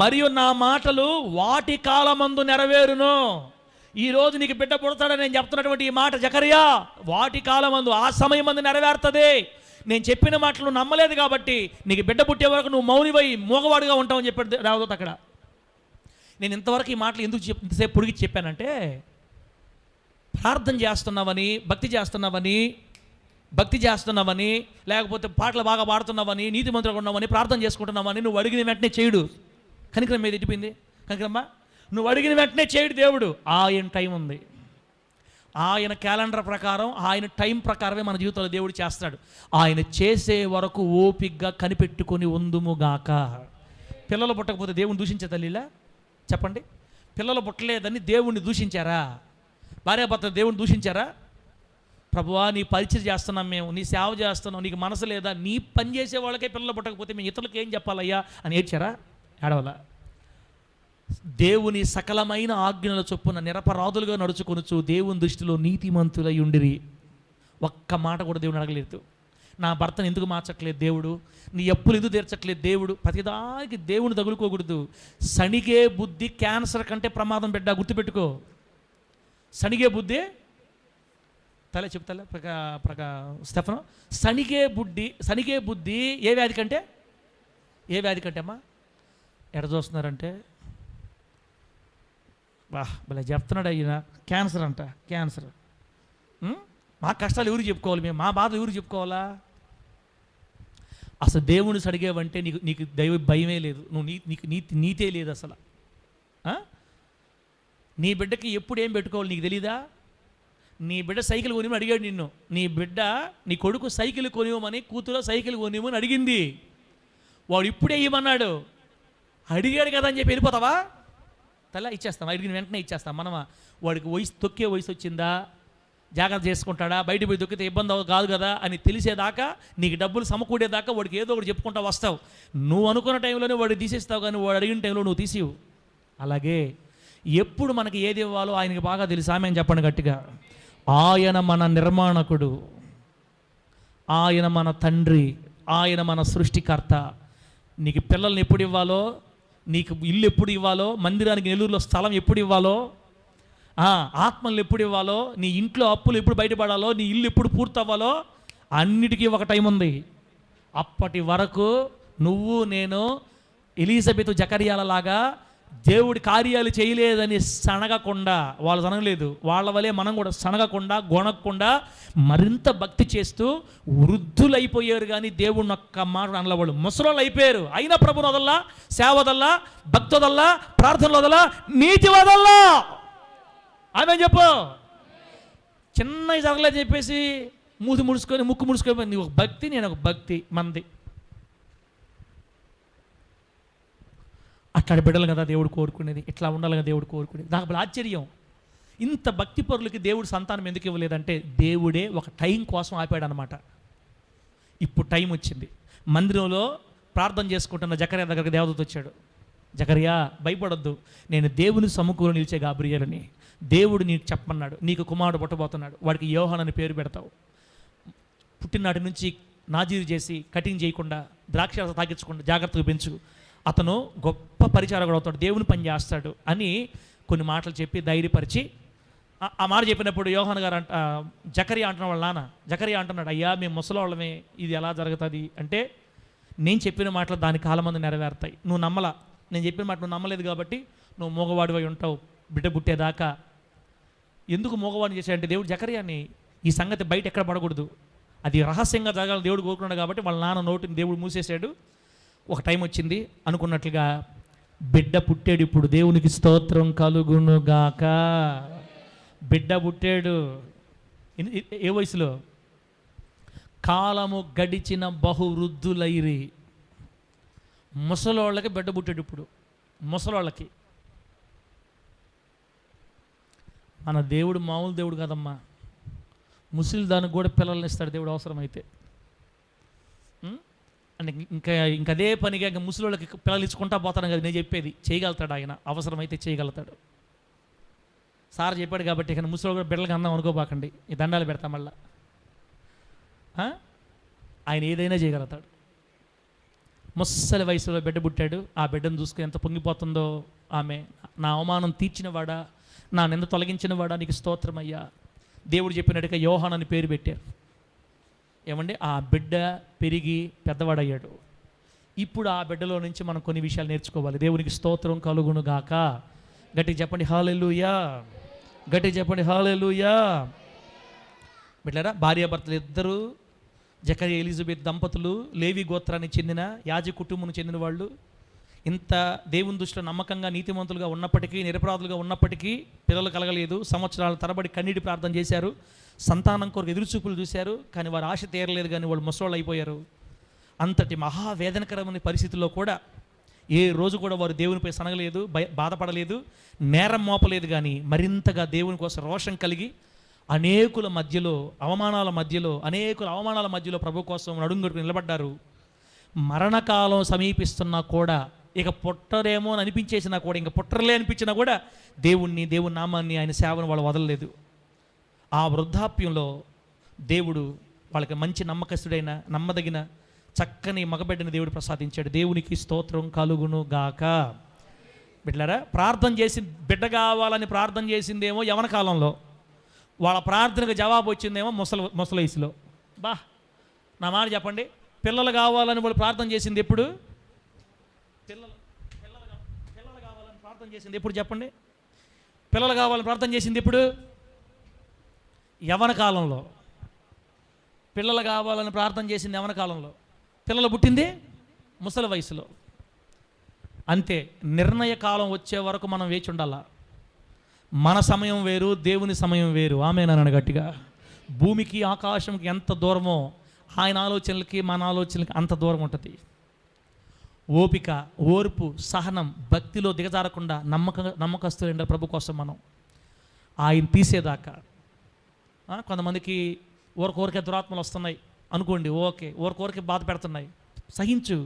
మరియు నా మాటలు వాటి కాలమందు నెరవేరును. ఈరోజు నీకు బిడ్డ పుడతాడని నేను చెప్తున్నటువంటి ఈ మాట జకర్యా, వాటి కాలమందు, ఆ సమయం మందు నెరవేరుతుంది. నేను చెప్పిన మాటలు నమ్మలేదు కాబట్టి నీకు బిడ్డ పుట్టే వరకు నువ్వు మౌనివై మోగవాడుగా ఉంటావని చెప్పాడు రావదోత్ అక్కడ. నేను ఇంతవరకు ఈ మాటలు ఎందుకు ఇంతసేపు పొడిగి చెప్పానంటే, ప్రార్థన చేస్తున్నావని, భక్తి చేస్తున్నావని, లేకపోతే పాటలు బాగా పాడుతున్నావని, నీతిమంతులుగా ఉన్నావని, ప్రార్థన చేసుకుంటున్నావని నువ్వు అడిగిన వెంటనే చేయడు. కనికరం మీద ఎట్టిపోయింది కనికరమ్మా. నువ్వు అడిగిన వెంటనే చేయడు దేవుడు. ఆయన టైం ఉంది, ఆయన క్యాలెండర్ ప్రకారం, ఆయన టైం ప్రకారమే మన జీవితంలో దేవుడు చేస్తాడు. ఆయన చేసే వరకు ఓపికగా కనిపెట్టుకొని ఉందుముగాక. పిల్లలు పుట్టకపోతే దేవుని దూషించే తల్లిలా చెప్పండి? పిల్లలు పుట్టలేదని దేవుణ్ణి దూషించారా? భార్యాభర్త దేవుణ్ణి దూషించారా? ప్రభువా నీ పరిచయం చేస్తున్నాం, మేము నీ సేవ చేస్తున్నాం, నీకు మనసు లేదా? నీ పని చేసే వాళ్ళకే పిల్లలు పుట్టకపోతే మేము ఇతరులకు ఏం చెప్పాలయ్యా అని ఏడ్చారా? ఏడవలా? దేవుని సకలమైన ఆజ్ఞల చొప్పున నిరపరాధులుగా నడుచుకొనుచు దేవుని దృష్టిలో నీతిమంతులై ఉండిరి. ఒక్క మాట కూడా దేవుడు అడగలేదు. నా భర్తను ఎందుకు మార్చట్లేదు దేవుడు, నీ అప్పులు ఎందుకు తీర్చట్లేదు దేవుడు. ప్రతిదానికి దేవుని తగులుకోకూడదు. సణిగే బుద్ధి క్యాన్సర్ కంటే ప్రమాదం బిడ్డ, గుర్తుపెట్టుకో. సణిగే బుద్ధి తల చెప్తా స్టెఫను, సణిగే బుద్ధి ఏ వ్యాధి కంటే అమ్మా ఎడ చూస్తున్నారంటే, భలే చెప్తున్నాడు అయినా, క్యాన్సర్ అంట. క్యాన్సర్. మా కష్టాలు ఎవరు చెప్పుకోవాలి, మేము మా బాధ ఎవరు చెప్పుకోవాలా? అసలు దేవుని సడిగేవంటే నీకు దైవ భయమే లేదు, నీకు నీతే లేదు అసలు. నీ బిడ్డకి ఎప్పుడు ఏం పెట్టుకోవాలి నీకు తెలీదా? నీ బిడ్డ సైకిల్ కొనిమని అడిగాడు నిన్ను. నీ కొడుకు సైకిల్ కొనివ్వమని, కూతురు సైకిల్ కొనివ్వమని అడిగింది. వాడు ఇప్పుడే ఇవ్వమన్నాడు. అడిగాడు కదా అని చెప్పి వెళ్ళిపోతావా? తల ఇచ్చేస్తాం, అడిగిన వెంటనే ఇచ్చేస్తాం మనమా? వాడికి తొక్కే వయసు వచ్చిందా, జాగ్రత్త చేసుకుంటాడా, బయట పోయి దొక్కితే ఇబ్బంది కాదు కదా అని తెలిసేదాకా, నీకు డబ్బులు సమకూడేదాకా వాడికి ఏదో ఒకటి చెప్పుకుంటా వస్తావు. నువ్వు అనుకున్న టైంలోనే వాడికి తీసేస్తావు, కానీ వాడు అడిగిన టైంలో నువ్వు తీసివు. అలాగే ఎప్పుడు మనకి ఏది ఇవ్వాలో ఆయనకి బాగా తెలుసు. ఆమె చెప్పండి గట్టిగా. ఆయన మన నిర్మాణకుడు, ఆయన మన తండ్రి, ఆయన మన సృష్టికర్త. నీకు పిల్లల్ని ఎప్పుడు ఇవ్వాలో, నీకు ఇల్లు ఎప్పుడు ఇవ్వాలో, మందిరానికి నెల్లూరులో స్థలం ఎప్పుడు ఇవ్వాలో, ఆత్మలు ఎప్పుడు ఇవ్వాలో, నీ ఇంట్లో అప్పులు ఎప్పుడు బయటపడాలో, నీ ఇల్లు ఎప్పుడు పూర్తవ్వాలో, అన్నిటికీ ఒక టైం ఉంది. అప్పటి వరకు నువ్వు నేను ఎలిజబెత్ జకర్యాలలాగా దేవుడి కార్యాలు చేయలేదని సనగకుండా, వాళ్ళు సనగలేదు, వాళ్ళ వలే మనం కూడా సనగకుండా, గొనగకుండా మరింత భక్తి చేస్తూ వృద్ధులైపోయారు. కానీ దేవుడిని ఒక్క మాట అనల. వాళ్ళు ముసలోళ్ళు అయిపోయారు. అయినా ప్రభుని వదల్లా, సేవ వదల్లా, భక్తి వదల్లా, ప్రార్థనలు వదల్లా, నీతి వదల్లా. ఆమె చెప్పు. చిన్నవి జరగలేదు చెప్పేసి ముక్కు ముడుచుకొని నీ ఒక భక్తి, నేను ఒక భక్తి, మంది అట్లాంటి బిడ్డలు కదా దేవుడు కోరుకునేది. ఇట్లా ఉండాలి కదా దేవుడు కోరుకునేది. నాకు ఆశ్చర్యం, ఇంత భక్తి పరులకి దేవుడు సంతానం ఎందుకు ఇవ్వలేదంటే, దేవుడే ఒక టైం కోసం ఆపాడు అనమాట. ఇప్పుడు టైం వచ్చింది. మందిరంలో ప్రార్థన చేసుకుంటున్న జకర్యా దగ్గరికి దేవదూత వచ్చాడు. జకర్యా భయపడొద్దు, నేను దేవుని సముఖంలో నిలిచే గాబ్రియేలుని. దేవుడు నీకు చెప్పమన్నాడు, నీకు కుమారుడు పుట్టబోతున్నాడు, వాడికి యోహాను అని పేరు పెడతావు. పుట్టినాటి నుంచి నాజీరు చేసి, కటింగ్ చేయకుండా, ద్రాక్షరసం తాగించకుండా జాగ్రత్తగా పెంచు. అతను గొప్ప పరిచారకుడు అవుతాడు, దేవుని పని చేస్తాడు అని కొన్ని మాటలు చెప్పి ధైర్యపరిచి, ఆ మాట చెప్పినప్పుడు యోహాను గారు జకర్యా అంటున్న వాళ్ళ నాన్న జకర్యా అంటున్నాడు, అయ్యా మేము ముసలోళ్ళమే, ఇది ఎలా జరుగుతుంది అంటే, నేను చెప్పిన మాటలు దాని కాలం మంది నెరవేరుతాయి. నువ్వు నమ్మలా, నేను చెప్పిన మాట నువ్వు నమ్మలేదు కాబట్టి నువ్వు మగవాడివై ఉంటావు, బిడ్డ పుట్టేదాకా ఎందుకు మగవాడిని చేశాడంటే దేవుడు జకర్యాని ఈ సంగతి బయట ఎక్కడ పడకూడదు, అది రహస్యంగా జరగాలని దేవుడు కోరుకున్నాడు కాబట్టి వాళ్ళ నాన్న నోటిని దేవుడు మూసేశాడు. ఒక టైం వచ్చింది అనుకున్నట్లుగా బిడ్డ పుట్టాడు. ఇప్పుడు దేవునికి స్తోత్రం కలుగునుగాక. బిడ్డ పుట్టాడు. ఏ వయసులో? కాలము గడిచిన బహువృద్ధులైరి. ముసలోళ్ళకి బిడ్డ పుట్టాడు. ఇప్పుడు ముసలోళ్ళకి. మన దేవుడు మామూలు దేవుడు కాదమ్మా. ముసలి దానికి కూడా పిల్లల్ని ఇస్తాడు దేవుడు అవసరమైతే. అంటే ఇంకదే పనిగా ఇంకా ముసలిళ్ళకి పిల్లలు ఇచ్చుకుంటా పోతాను కదా నేను చెప్పేది. చేయగలుగుతాడు ఆయన, అవసరమైతే చేయగలుగుతాడు. సార్ చెప్పాడు కాబట్టి ఇక ముసలి కూడా బిడ్డలకి అందాం అనుకోబాకండి, ఈ దండాలు పెడతాం మళ్ళా. ఆయన ఏదైనా చేయగలుగుతాడు. ముసలి వయసులో బిడ్డ పుట్టాడు. ఆ బిడ్డను చూసుకుని ఎంత పొంగిపోతుందో ఆమె. నా అవమానం తీర్చినవాడా, నా నింద తొలగించినవాడా, నీకు స్తోత్రమయ్యా. దేవుడు చెప్పినట్టుగా యోహాను అని పేరు పెట్టారు. ఏమండి, ఆ బిడ్డ పెరిగి పెద్దవాడయ్యాడు. ఇప్పుడు ఆ బిడ్డలో నుంచి మనం కొన్ని విషయాలు నేర్చుకోవాలి. దేవునికి స్తోత్రం కలుగునుగాక. గట్టిగా చెప్పండి హల్లెలూయా. గట్టిగా చెప్పండి హల్లెలూయా. బిడ్డలారా, భార్యాభర్తలు ఇద్దరు జకర్యా ఎలిజబెత్ దంపతులు లేవి గోత్రానికి చెందిన యాజక కుటుంబం చెందిన వాళ్ళు. ఇంత దేవుని దృష్టిలో నమ్మకంగా నీతిమంతులుగా ఉన్నప్పటికీ, నిరపరాధులుగా ఉన్నప్పటికీ పిల్లలు కలగలేదు. సంవత్సరాల తరబడి కన్నీటి ప్రార్థన చేశారు. సంతానం కొరకు ఎదురుచూపులు చూశారు. కానీ వారి ఆశ తీరలేదు. కానీ వాళ్ళు ముసలోళ్ళు అయిపోయారు. అంతటి మహావేదనకరమైన పరిస్థితుల్లో కూడా ఏ రోజు కూడా వారు దేవునిపై సనగలేదు, బాధపడలేదు, నేరం మోపలేదు. కానీ మరింతగా దేవుని కోసం రోషం కలిగి అనేకుల మధ్యలో అవమానాల మధ్యలో ప్రభు కోసం నడుంగొడుకు నిలబడ్డారు. మరణకాలం సమీపిస్తున్నా కూడా, ఇక పుట్టరేమో అని అనిపించేసినా కూడా, ఇంక పుట్టరలే అనిపించినా కూడా దేవుని నామాన్ని, ఆయన సేవను వాళ్ళు వదలలేదు. ఆ వృద్ధాప్యంలో దేవుడు వాళ్ళకి మంచి నమ్మకస్తుడైన, నమ్మదగిన, చక్కని మగబిడ్డని దేవుడు ప్రసాదించాడు. దేవునికి స్తోత్రం కలుగును గాక. బిడ్డలారా, ప్రార్థన చేసి బిడ్డ కావాలని ప్రార్థన చేసిందేమో యవన కాలంలో, వాళ్ళ ప్రార్థనకు జవాబు వచ్చిందేమో ముసలి వయసులో. నా మాట చెప్పండి, పిల్లలు కావాలని వాళ్ళు ప్రార్థన చేసింది ఎప్పుడు? పిల్లలు కావాలని ప్రార్థన చేసింది ఎప్పుడు చెప్పండి? పిల్లలు కావాలని ప్రార్థన చేసింది ఎప్పుడు? యవన కాలంలో. పిల్లలు కావాలని ప్రార్థన చేసింది యవన కాలంలో. పిల్లలు పుట్టింది ముసలి వయసులో. అంతే, నిర్ణయ కాలం వచ్చే వరకు మనం వేచి ఉండాలా. మన సమయం వేరు, దేవుని సమయం వేరు. ఆమేనన్న గట్టిగా. భూమికి ఆకాశంకి ఎంత దూరమో ఆయన ఆలోచనలకి మన ఆలోచనలకి అంత దూరం ఉంటుంది. ఓపిక, ఓర్పు, సహనం, భక్తిలో దిగజారకుండా నమ్మకస్తులైన ప్రభు కోసం మనం ఆయన తీసేదాకా. కొంతమందికి ఊరకోరికే దురాత్మలు వస్తున్నాయి అనుకోండి, ఓకే, ఊరకోరికే బాధ పెడుతున్నాయి, సహించు,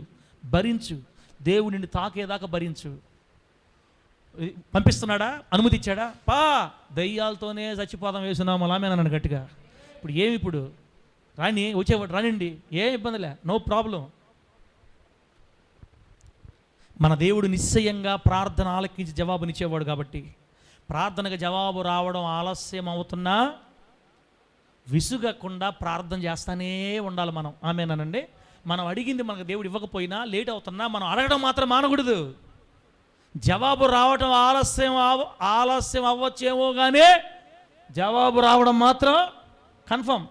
భరించు, దేవుడిని తాకేదాకా భరించు. పంపిస్తున్నాడా? అనుమతి ఇచ్చాడా? దయ్యాలతోనే చచ్చిపోదాం వేసున్నాము అలామేనన్నాను గట్టిగా. ఇప్పుడు ఏమి? ఇప్పుడు రాని వచ్చేవాడు రానిండి, ఏం ఇబ్బందిలే, నో ప్రాబ్లం. మన దేవుడు నిశ్చయంగా ప్రార్థన ఆలకించి జవాబునిచ్చేవాడు కాబట్టి ప్రార్థనకు జవాబు రావడం ఆలస్యం అవుతున్నా విసుగకుండా ప్రార్థన చేస్తానే ఉండాలి మనం. ఆమేనండి. మనం అడిగింది మనకు దేవుడు ఇవ్వకపోయినా, లేట్ అవుతున్నా మనం అడగడం మాత్రం మానకూడదు. జవాబు రావటం ఆలస్యం అవ్వచ్చేమో కానీ జవాబు రావడం మాత్రం కన్ఫర్మ్.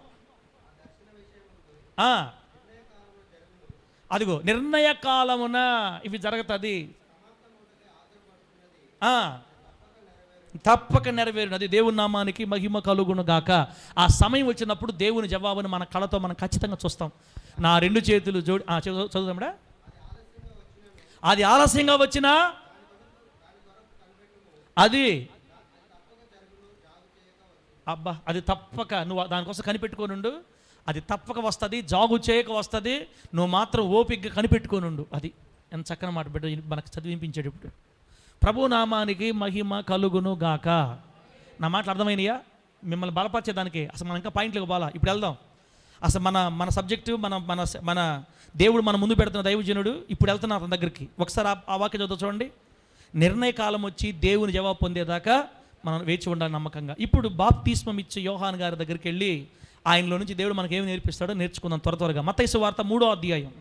అదిగో నిర్ణయ కాలమున ఇవి జరుగుతుంది, తప్పక నెరవేరునది. దేవుని నామానికి మహిమ కలుగును గాక. ఆ సమయం వచ్చినప్పుడు దేవుని జవాబుని మన కళతో మనం ఖచ్చితంగా చూస్తాం. నా రెండు చేతులు జోడి చదువుతామడా. అది ఆలస్యంగా వచ్చినా అది తప్పక, నువ్వు దానికోసం కనిపెట్టుకోనుండు. అది తప్పక వస్తుంది, జాగు చేయక వస్తుంది. నువ్వు మాత్రం ఓపికగా కనిపెట్టుకోనుండు. అది ఎంత చక్కని మాట బిడ్డ మనకు చదివించాడు. ఇప్పుడు ప్రభు నామానికి మహిమ కలుగును గాక. నా మాటలు అర్థమైనయా? మిమ్మల్ని బలపరిచేదానికి అసలు మనం ఇంకా పాయింట్లకు పోలా. ఇప్పుడు వెళ్దాం. అసలు మన సబ్జెక్టు, మన దేవుడు మన ముందు పెడుతున్న దైవజనుడు ఇప్పుడు వెళ్తున్నారు అతని దగ్గరికి. ఒకసారి ఆ వాక్యం చదువు చూడండి. నిర్ణయ కాలం వచ్చి దేవుని జవాబు పొందేదాకా మనం వేచి ఉండాలి నమ్మకంగా. ఇప్పుడు బాప్తిస్మం ఇచ్చే యోహాను గారి దగ్గరికి వెళ్ళి ఆయనలో నుంచి దేవుడు మనకి ఏమి నేర్పిస్తాడో నేర్చుకుందాం త్వరగా. మత్తయి సువార్త 3వ అధ్యాయం.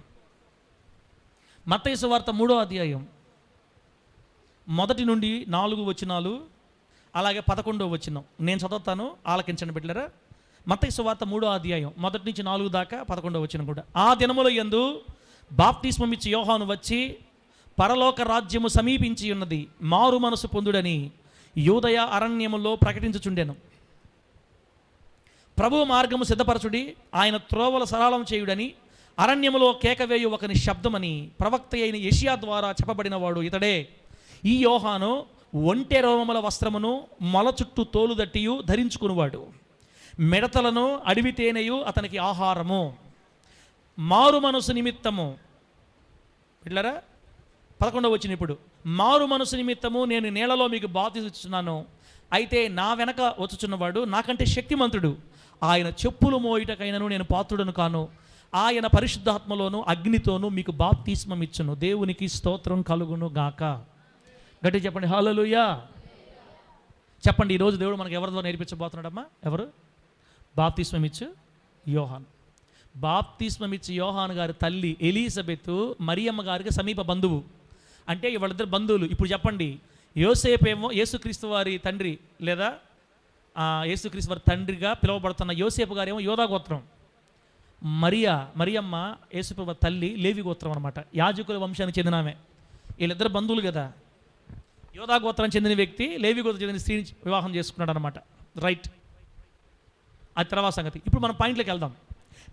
మత్తయి సువార్త 3వ అధ్యాయం 1 నుండి 4 వచనాలు, అలాగే 11వ వచనం నేను చదువుతాను, ఆలకించండి బిడ్డలారా. మత్తయి సువార్త 3వ అధ్యాయం 1 నుంచి 4 దాకా 11వ వచనం కూడా. ఆ దినముల యందు బాప్తిస్మమిచ్చి యోహాను వచ్చి పరలోక రాజ్యము సమీపించి ఉన్నది, మారు మనసు పొందుడని యూదయ అరణ్యములో ప్రకటించుచుండెను. ప్రభు మార్గము సిద్ధపరచుడి, ఆయన త్రోవల సరళం చేయుడని అరణ్యములో కేకవేయు ఒకని శబ్దమని ప్రవక్త అయిన యెషయా ద్వారా చెప్పబడిన వాడు ఇతడే. ఈ యోహాను ఒంటె రోమముల వస్త్రమును మొల చుట్టూ తోలుదట్టియు ధరించుకునివాడు. మిడతలను అడవి తేనెయు అతనికి ఆహారము. మారు మనసు నిమిత్తము పిల్లరా 11వ వచనం. ఇప్పుడు మారు మనసు నిమిత్తము నేను నేలలో మీకు బాప్తిసమిచ్చుచున్నాను, అయితే నా వెనక వచ్చుచున్నవాడు నాకంటే శక్తిమంతుడు, ఆయన చెప్పులు మోయుటకైనను నేను పాత్రుడను కాను, ఆయన పరిశుద్ధాత్మలోను అగ్నితోనూ మీకు బాప్తిస్మమిచ్చును. దేవునికి స్తోత్రం కలుగును గాక. గట్టి చెప్పండి హల్లెలూయా. చెప్పండి, ఈరోజు దేవుడు మనకు ఎవరితో నేర్పించబోతున్నాడమ్మా? ఎవరు? బాప్తిస్మమిచ్చు యోహాను. బాప్తిస్మమిచ్చు యోహాను గారి తల్లి ఎలీజబెత్ మరియమ్మ గారికి సమీప బంధువు. అంటే వాళ్ళిద్దరు బంధువులు. ఇప్పుడు చెప్పండి, యోసేపు ఏమో యేసుక్రీస్తు వారి తండ్రి, లేదా యేసుక్రీస్తు వారి తండ్రిగా పిలువబడుతున్న యోసేపు గారేమో యోధా గోత్రం. మరియమ్మ యేసుప్రభు తల్లి లేవి గోత్రం అనమాట, యాజకుల వంశానికి చెందిన ఆమె. వీళ్ళిద్దరు బంధువులు కదా. యోధా గోత్రం చెందిన వ్యక్తి లేవి గోత్రం చెందిన స్త్రీని వివాహం చేసుకున్నాడు అనమాట. రైట్, అది తర్వాత సంగతి. ఇప్పుడు మనం పాయింట్లోకి వెళ్దాం.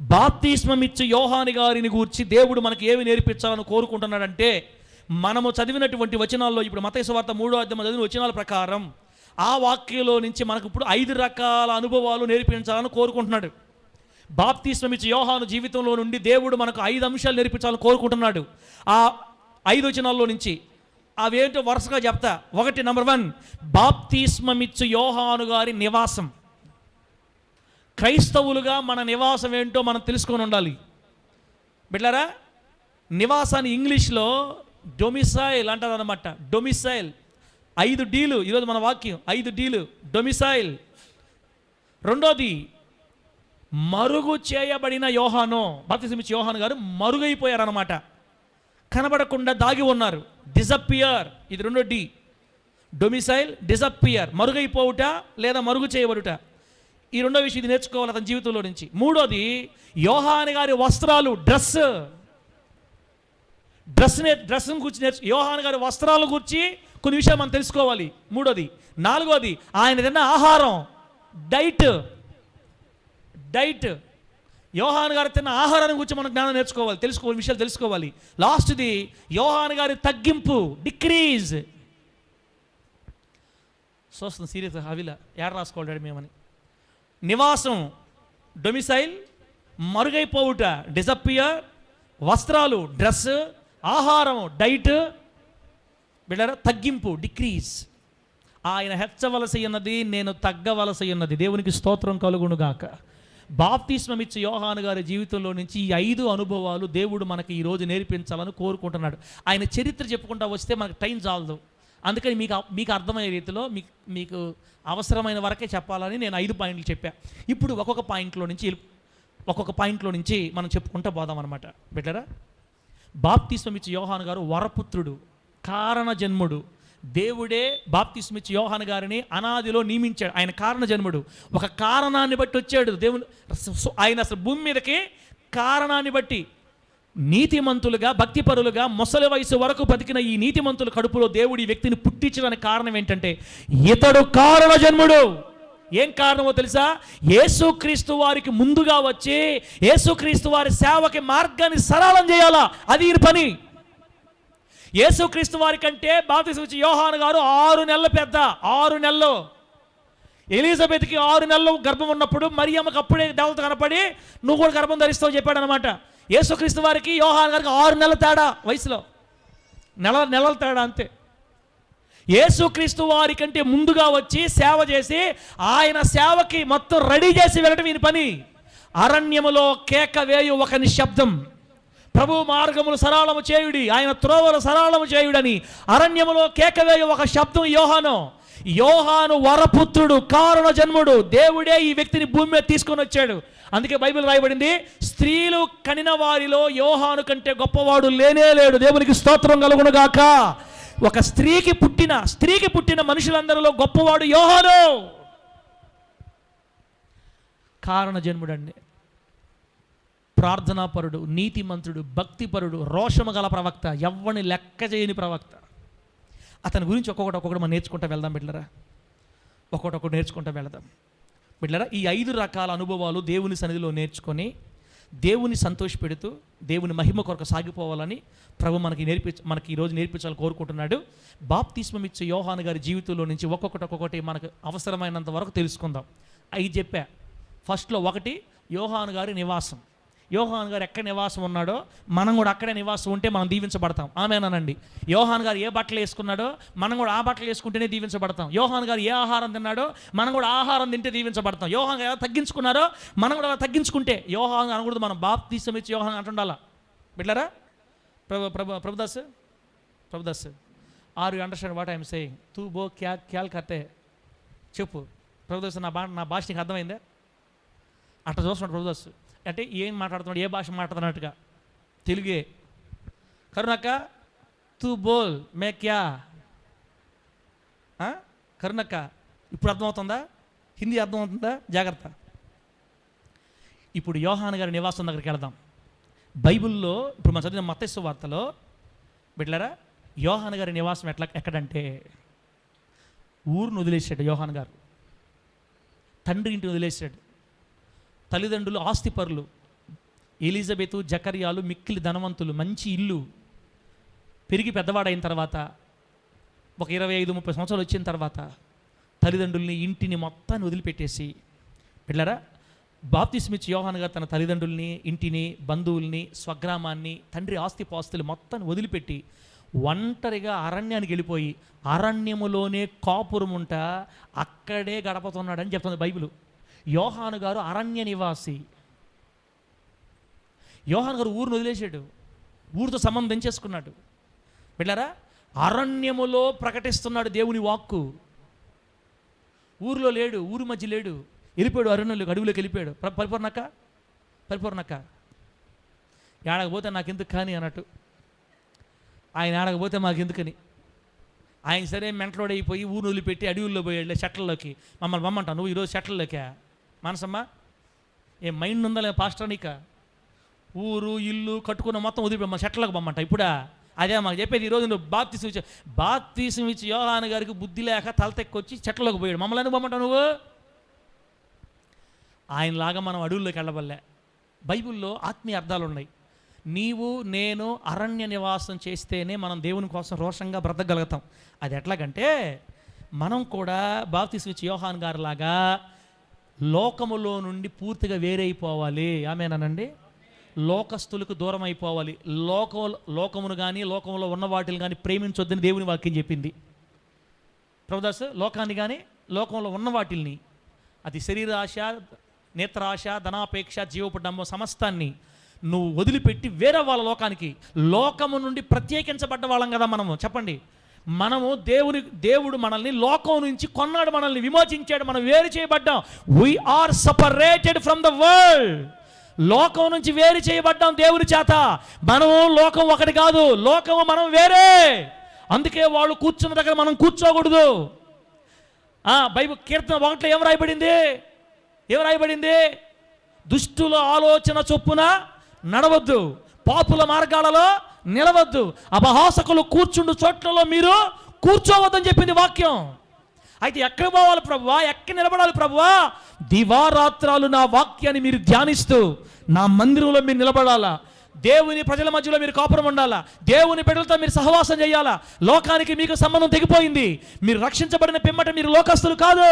బాప్తిస్మమిచ్చు యోహాను గారిని గూర్చి దేవుడు మనకి ఏమి నేర్పించాలని కోరుకుంటున్నాడంటే, మనము చదివినటువంటి వచనాల్లో ఇప్పుడు మత్తయి సువార్త 3వ అధ్యాయం చదివిన వచనాల ప్రకారం ఆ వాక్యంలో నుంచి మనకు ఇప్పుడు 5 రకాల అనుభవాలు నేర్పించాలని కోరుకుంటున్నాడు. బాప్తిస్మమిచ్చు యోహాను జీవితంలో నుండి దేవుడు మనకు 5 అంశాలు నేర్పించాలని కోరుకుంటున్నాడు. ఆ 5 వచనాల్లో నుంచి అవేంటో వరుసగా చెప్తా. 1, నంబర్ 1, బాప్తిస్మమిచ్చు యోహాను గారి నివాసం. క్రైస్తవులుగా మన నివాసం ఏంటో మనం తెలుసుకొని ఉండాలి బిడ్డలారా. నివాసాన్ని ఇంగ్లీష్లో డొమిసైల్ అంటారు అనమాట. డొమిసైల్ 5 డీలు ఈరోజు మన వాక్యం. 5 డీలు డొమిసైల్. రెండోది మరుగు చేయబడిన యోహాను. బాప్తిస్మమిచ్చు యోహాను గారు మరుగైపోయారన్నమాట, కనబడకుండా దాగి ఉన్నారు. డిసప్పియర్, ఇది 2వ డి. డొమిసైల్, డిసప్పియర్, మరుగైపోవుట లేదా మరుగు చేయబడుట. ఈ 2వ విషయం ఇది నేర్చుకోవాలి అతని జీవితంలో నుంచి. 3వది యోహాను గారి వస్త్రాలు, డ్రెస్ని గురించి యోహాను గారి వస్త్రాల గురించి కొన్ని విషయాలు మనం తెలుసుకోవాలి. 3వది. 4వది ఆయన తిన్న ఆహారం, డైట్. యోహాను గారు తిన్న ఆహారాన్ని గురించి మనం జ్ఞానం నేర్చుకోవాలి, విషయాలు తెలుసుకోవాలి. లాస్ట్ది యోహాను గారి తగ్గింపు, డిక్రీజ్. చూస్తుంది సీరియస్ హవిలా ఏడ రాసుకోవాలి మేమని. నివాసం డొమిసైల్, మరుగైపోవుట డిసప్పియర్, వస్త్రాలు డ్రెస్, ఆహారం డైట్, బిడ్డరా తగ్గింపు డిక్రీజ్. ఆయన హెచ్చవలసి ఉన్నది, నేను తగ్గవలసి ఉన్నది. దేవునికి స్తోత్రం కలుగునుగాక. బాప్తిస్మమిచ్చు యోహాను గారి జీవితంలో నుంచి ఈ 5 అనుభవాలు దేవుడు మనకి ఈరోజు నేర్పించాలని కోరుకుంటున్నాడు. ఆయన చరిత్ర చెప్పుకుంటా వస్తే మనకు టైం చాలదు. అందుకని మీకు అర్థమయ్యే రీతిలో మీకు అవసరమైన వరకే చెప్పాలని నేను 5 పాయింట్లు చెప్పా. ఇప్పుడు ఒక్కొక్క పాయింట్లో నుంచి మనం చెప్పుకుంటూ పోదాం అనమాట బిడ్డరా. బాప్తిస్మమిచ్చు యోహాను గారు వరపుత్రుడు, కారణ జన్ముడు. దేవుడే బాప్తిస్మమిచ్చు యోహాను గారిని అనాదిలో నియమించాడు. ఆయన కారణ జన్ముడు, ఒక కారణాన్ని బట్టి వచ్చాడు దేవుడు. ఆయన అసలు భూమి మీదకి కారణాన్ని బట్టి. నీతిమంతులుగా, భక్తిపరులుగా ముసలి వయసు వరకు బతికిన ఈ నీతిమంతుల కడుపులో దేవుడు ఈ వ్యక్తిని పుట్టించడానికి కారణం ఏంటంటే, ఇతడు కారణ జన్ముడు. ఏం కారణమో తెలుసా? యేసుక్రీస్తు వారికి ముందుగా వచ్చి యేసుక్రీస్తు వారి సేవకి మార్గాన్ని సరళం చేయాలా, అది ఈయన పని. యేసుక్రీస్తు వారి కంటే బాప్తిస్మమిచ్చు యోహాను గారు 6 నెలలు పెద్ద. 6 నెలలు. ఎలిజబెత్కి 6 నెలలు గర్భం ఉన్నప్పుడు మరియమ్మకి అప్పుడే దేవత కనపడి నువ్వు కూడా గర్భం ధరిస్తావు చెప్పాడు అనమాట. యేసుక్రీస్తు వారికి యోహాను గారికి 6 నెలల తేడా, వయసులో నెలల తేడా అంతే. యేసుక్రీస్తు వారి కంటే ముందుగా వచ్చి సేవ చేసి ఆయన సేవకి మొత్తం రెడీ చేసి వెళ్ళటం ఈయన పని. అరణ్యములో కేక వేయు ఒకని శబ్దం, ప్రభు మార్గములు సరళము చేయుడి, ఆయన త్రోవలు సరళము చేయుడని అరణ్యములో కేకవేయ ఒక శబ్దం. యోహాను వరపుత్రుడు, కారణ జన్ముడు. దేవుడే ఈ వ్యక్తిని భూమి మీద తీసుకొని వచ్చాడు. అందుకే బైబిల్ రాయబడింది, స్త్రీలు కనిన వారిలో యోహాను కంటే గొప్పవాడు లేనే లేడు. దేవునికి స్తోత్రం కలుగునుగాక. ఒక స్త్రీకి పుట్టిన మనుషులందరిలో గొప్పవాడు యోహాను. కారణ జన్ముడండి, ప్రార్థనాపరుడు, నీతిమంతుడు, భక్తిపరుడు, రోషము గల ప్రవక్త, ఎవ్వని లెక్క చేయని ప్రవక్త. అతని గురించి ఒక్కొక్కటి మనం నేర్చుకుంటూ వెళ్దాం బిడ్డలారా, ఒక్కొక్కటి నేర్చుకుంటూ వెళదాం బిడ్డలారా. ఈ 5 రకాల అనుభవాలు దేవుని సన్నిధిలో నేర్చుకొని దేవుని సంతోషపెడుతూ దేవుని మహిమ కొరకు సాగిపోవాలని ప్రభు మనకి ఈరోజు నేర్పించాలని కోరుకుంటున్నాడు. బాప్తిస్మం ఇచ్చే యోహాను గారి జీవితంలో నుంచి ఒక్కొక్కటి మనకు అవసరమైనంత వరకు తెలుసుకుందాం. అవి చెప్పా. ఫస్ట్లో 1 యోహాను గారి నివాసం. యోహాను గారు ఎక్కడ నివాసం ఉన్నాడో మనం కూడా అక్కడే నివాసం ఉంటే మనం దీవించబడతాం. ఆమేనండి. యోహాను గారు ఏ బట్టలు వేసుకున్నాడో మనం కూడా ఆ బట్టలు వేసుకుంటేనే దీవించబడతాం. యోహాను గారు ఏ ఆహారం తిన్నాడో మనం కూడా ఆహారం తింటే దీవించబడతాం. యోహాను గారు తగ్గించుకున్నారో మనం కూడా తగ్గించుకుంటే, యోహాను అనకూడదు, మనం బాప్తిసం ఇచ్చి యోహాను అంటుండాలా బిడ్డలారా. Prabhudas are you understand what I'm saying? తూ బో క్యాల్ కర్తే చెప్పు ప్రభుదాస్. నా భాష నీకు అర్థమైందే? అట్లా చూస్తున్నాడు ప్రభుదాస్. అంటే ఏం మాట్లాడుతున్నాడు, ఏ భాష మాట్లాడుతున్నట్టుగా? తెలుగే. కరుణక్క తూ బోల్ మే క్యా. కరుణక్క ఇప్పుడు అర్థమవుతుందా? హిందీ అర్థమవుతుందా? జాగ్రత్త. ఇప్పుడు యోహాను గారి నివాసం దగ్గరికి వెళదాం. బైబిల్లో ఇప్పుడు మనం చదివిన మత్తయి సువార్తలో బిడ్డలారా, యోహాను గారి నివాసం ఎక్కడంటే ఊరును వదిలేసాడు యోహాను గారు, తండ్రి ఇంటిని వదిలేసాడు. తల్లిదండ్రులు ఆస్తిపరులు, ఎలిజబెతు, జకర్యాలు మిక్కిలి ధనవంతులు, మంచి ఇల్లు. పెరిగి పెద్దవాడైన తర్వాత ఒక 25-30 సంవత్సరాలు వచ్చిన తర్వాత తల్లిదండ్రుల్ని, ఇంటిని మొత్తాన్ని వదిలిపెట్టేసి బిడ్డలారా, బాప్తిస్మం ఇచ్చే యోహాను గారు తన తల్లిదండ్రుల్ని, ఇంటిని, బంధువుల్ని, స్వగ్రామాన్ని, తండ్రి ఆస్తిపాస్తులు మొత్తాన్ని వదిలిపెట్టి ఒంటరిగా అరణ్యానికి వెళ్ళిపోయి అరణ్యములోనే కాపురం ఉంటా అక్కడే గడపతున్నాడని చెప్తుంది బైబిల్. యోహాను గారు అరణ్య నివాసి. యోహాను గారు ఊరిని వదిలేశాడు, ఊరితో సంబంధం పెంచేసుకున్నాడు. బిడ్డలారా, అరణ్యములో ప్రకటిస్తున్నాడు దేవుని వాక్కు. ఊరిలో లేడు, ఊరి మధ్య లేడు, వెళ్ళిపోయాడు అరణ్యంలోకి, అడవిలోకి వెళ్ళిపోయాడు. పరిపూర్ణక్క ఏడకపోతే నాకెందుకు కానీ అన్నట్టు. ఆయన ఏడకపోతే మాకెందుకని ఆయన సరే మెంటలోడు అయిపోయి ఊరు వదిలిపెట్టి అడవుల్లో పోయాడు, చెట్లలోకి. మమ్మల్ని బమ్మంటావు నువ్వు ఈరోజు చెట్లలోకా? మనసమ్మా ఏ మైండ్ ఉందా లేదా పాస్టర్ నీక? ఊరు ఇల్లు కట్టుకున్న మొత్తం వదిలిపోయి మన చెట్లకు బమ్మంట. ఇప్పుడా అదే మాకు చెప్పేది. ఈరోజు నువ్వు బాప్తిసం ఇచ్చి యోహాను గారికి బుద్ధి లేక తలతెక్కొచ్చి చెట్లలోకి పోయాడు. మమ్మల్ని ఎందుకు బమ్మంటావు నువ్వు? ఆయనలాగా మనం అడవుల్లోకి వెళ్ళబల్లే. బైబిల్లో ఆత్మీయ అర్థాలు ఉన్నాయి. నీవు నేను అరణ్య నివాసం చేస్తేనే మనం దేవుని కోసం రోషంగా బ్రతకగలుగుతాం. అది ఎట్లాగంటే మనం కూడా బాప్తిసం ఇచ్చే యోహాను గారి లాగా లోకములో నుండి పూర్తిగా వేరైపోవాలి. ఆమేనండి. లోకస్తులకు దూరం అయిపోవాలి. లోకమును కానీ లోకంలో ఉన్న వాటిని కానీ ప్రేమించొద్దని దేవుని వాక్యం చెప్పింది. ప్రభుదాస్, లోకాన్ని కానీ లోకంలో ఉన్న వాటిల్ని, అది శరీరాశ, నేత్రాశ, ధనాపేక్ష, జీవపడంబం సమస్తాన్ని నువ్వు వదిలిపెట్టి వేరే వాళ్ళ లోకానికి, లోకము నుండి ప్రత్యేకించబడ్డ వాళ్ళం కదా మనము. చెప్పండి, మనము దేవుడు మనల్ని లోకం నుంచి కొన్నాడు, మనల్ని విమోచించాడు, మనం వేరు చేయబడ్డాం. We are separated from the world. లోకం నుంచి వేరు చేయబడ్డాం దేవుని చేత. మనము లోకం ఒకటి కాదు, లోకము మనం వేరే. అందుకే వాళ్ళు కూర్చున్న దగ్గర మనం కూర్చోకూడదు. బైబిల్ కీర్తన 1లో ఏం రాయబడింది? దుష్టుల ఆలోచన చొప్పున నడవద్దు, పాపుల మార్గాలలో నిలవద్దు, అపహాసకులు కూర్చుండు చోట్లలో మీరు కూర్చోవద్దని చెప్పింది వాక్యం. అయితే ఎక్కడ పోవాలి ప్రభువా? ఎక్కడ నిలబడాలి ప్రభువా? దివారాత్రాలు నా వాక్యాన్ని మీరు ధ్యానిస్తూ నా మందిరంలో మీరు నిలబడాలా. దేవుని ప్రజల మధ్యలో మీరు కాపురం ఉండాలా. దేవుని బిడ్డలతో మీరు సహవాసం చేయాలా. లోకానికి మీకు సంబంధం తెగిపోయింది. మీరు రక్షించబడిన పిమ్మట మీరు లోకస్తులు కాదు,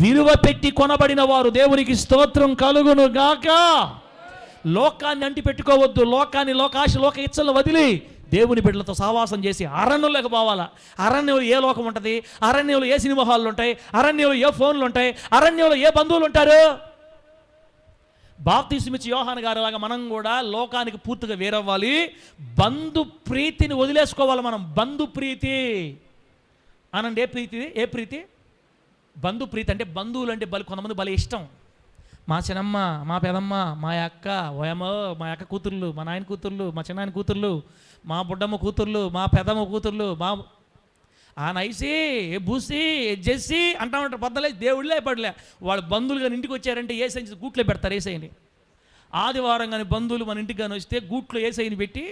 విలువ పెట్టి కొనబడిన వారు. దేవునికి స్తోత్రం కలుగును గాక. లోకాన్ని అంటి పెట్టుకోవద్దు. లోకాశ, లోక ఇచ్చలను వదిలి దేవుని బిడ్డలతో సహవాసం చేసి అరణ్యంలోకి పోవాలా. అరణ్యంలో ఏ లోకం ఉంటుంది? అరణ్యంలో ఏ సినిమా హాళ్ళు ఉంటాయి? అరణ్యంలో ఏ ఫోన్లు ఉంటాయి? అరణ్యంలో ఏ బంధువులు ఉంటారు? బాప్తిసం ఇచ్చే యోహాను గారి లాగా మనం కూడా లోకానికి పూర్తిగా వేరవ్వాలి. బంధు ప్రీతిని వదిలేసుకోవాలి మనం. బంధు ప్రీతి అనండి. ఏ ప్రీతి? బంధు ప్రీతి అంటే బంధువులు అంటే కొంతమంది భలే ఇష్టం. మా చిన్నమ్మ, మా పెదమ్మ, మా అక్క, ఓయమ్మో, మా అక్క కూతుర్లు, మా నాయన కూతుర్లు, మా చిన్నాయన కూతుర్లు, మా బుడ్డమ్మ కూతుర్లు, మా పెదమ్మ కూతుర్లు, ఆ నైసి ఏ బూసి ఏ జెస్సి అంటా ఉంటారు. పొద్దులే దేవుళ్ళే పడలే వాళ్ళు బంధువులు కానీ ఇంటికి వచ్చారంటే ఏసైని గూట్లో పెడతారు. ఏసైని ఆదివారం కానీ బంధువులు మన ఇంటికి కానీ వస్తే గూట్లో ఏసైని పెట్టి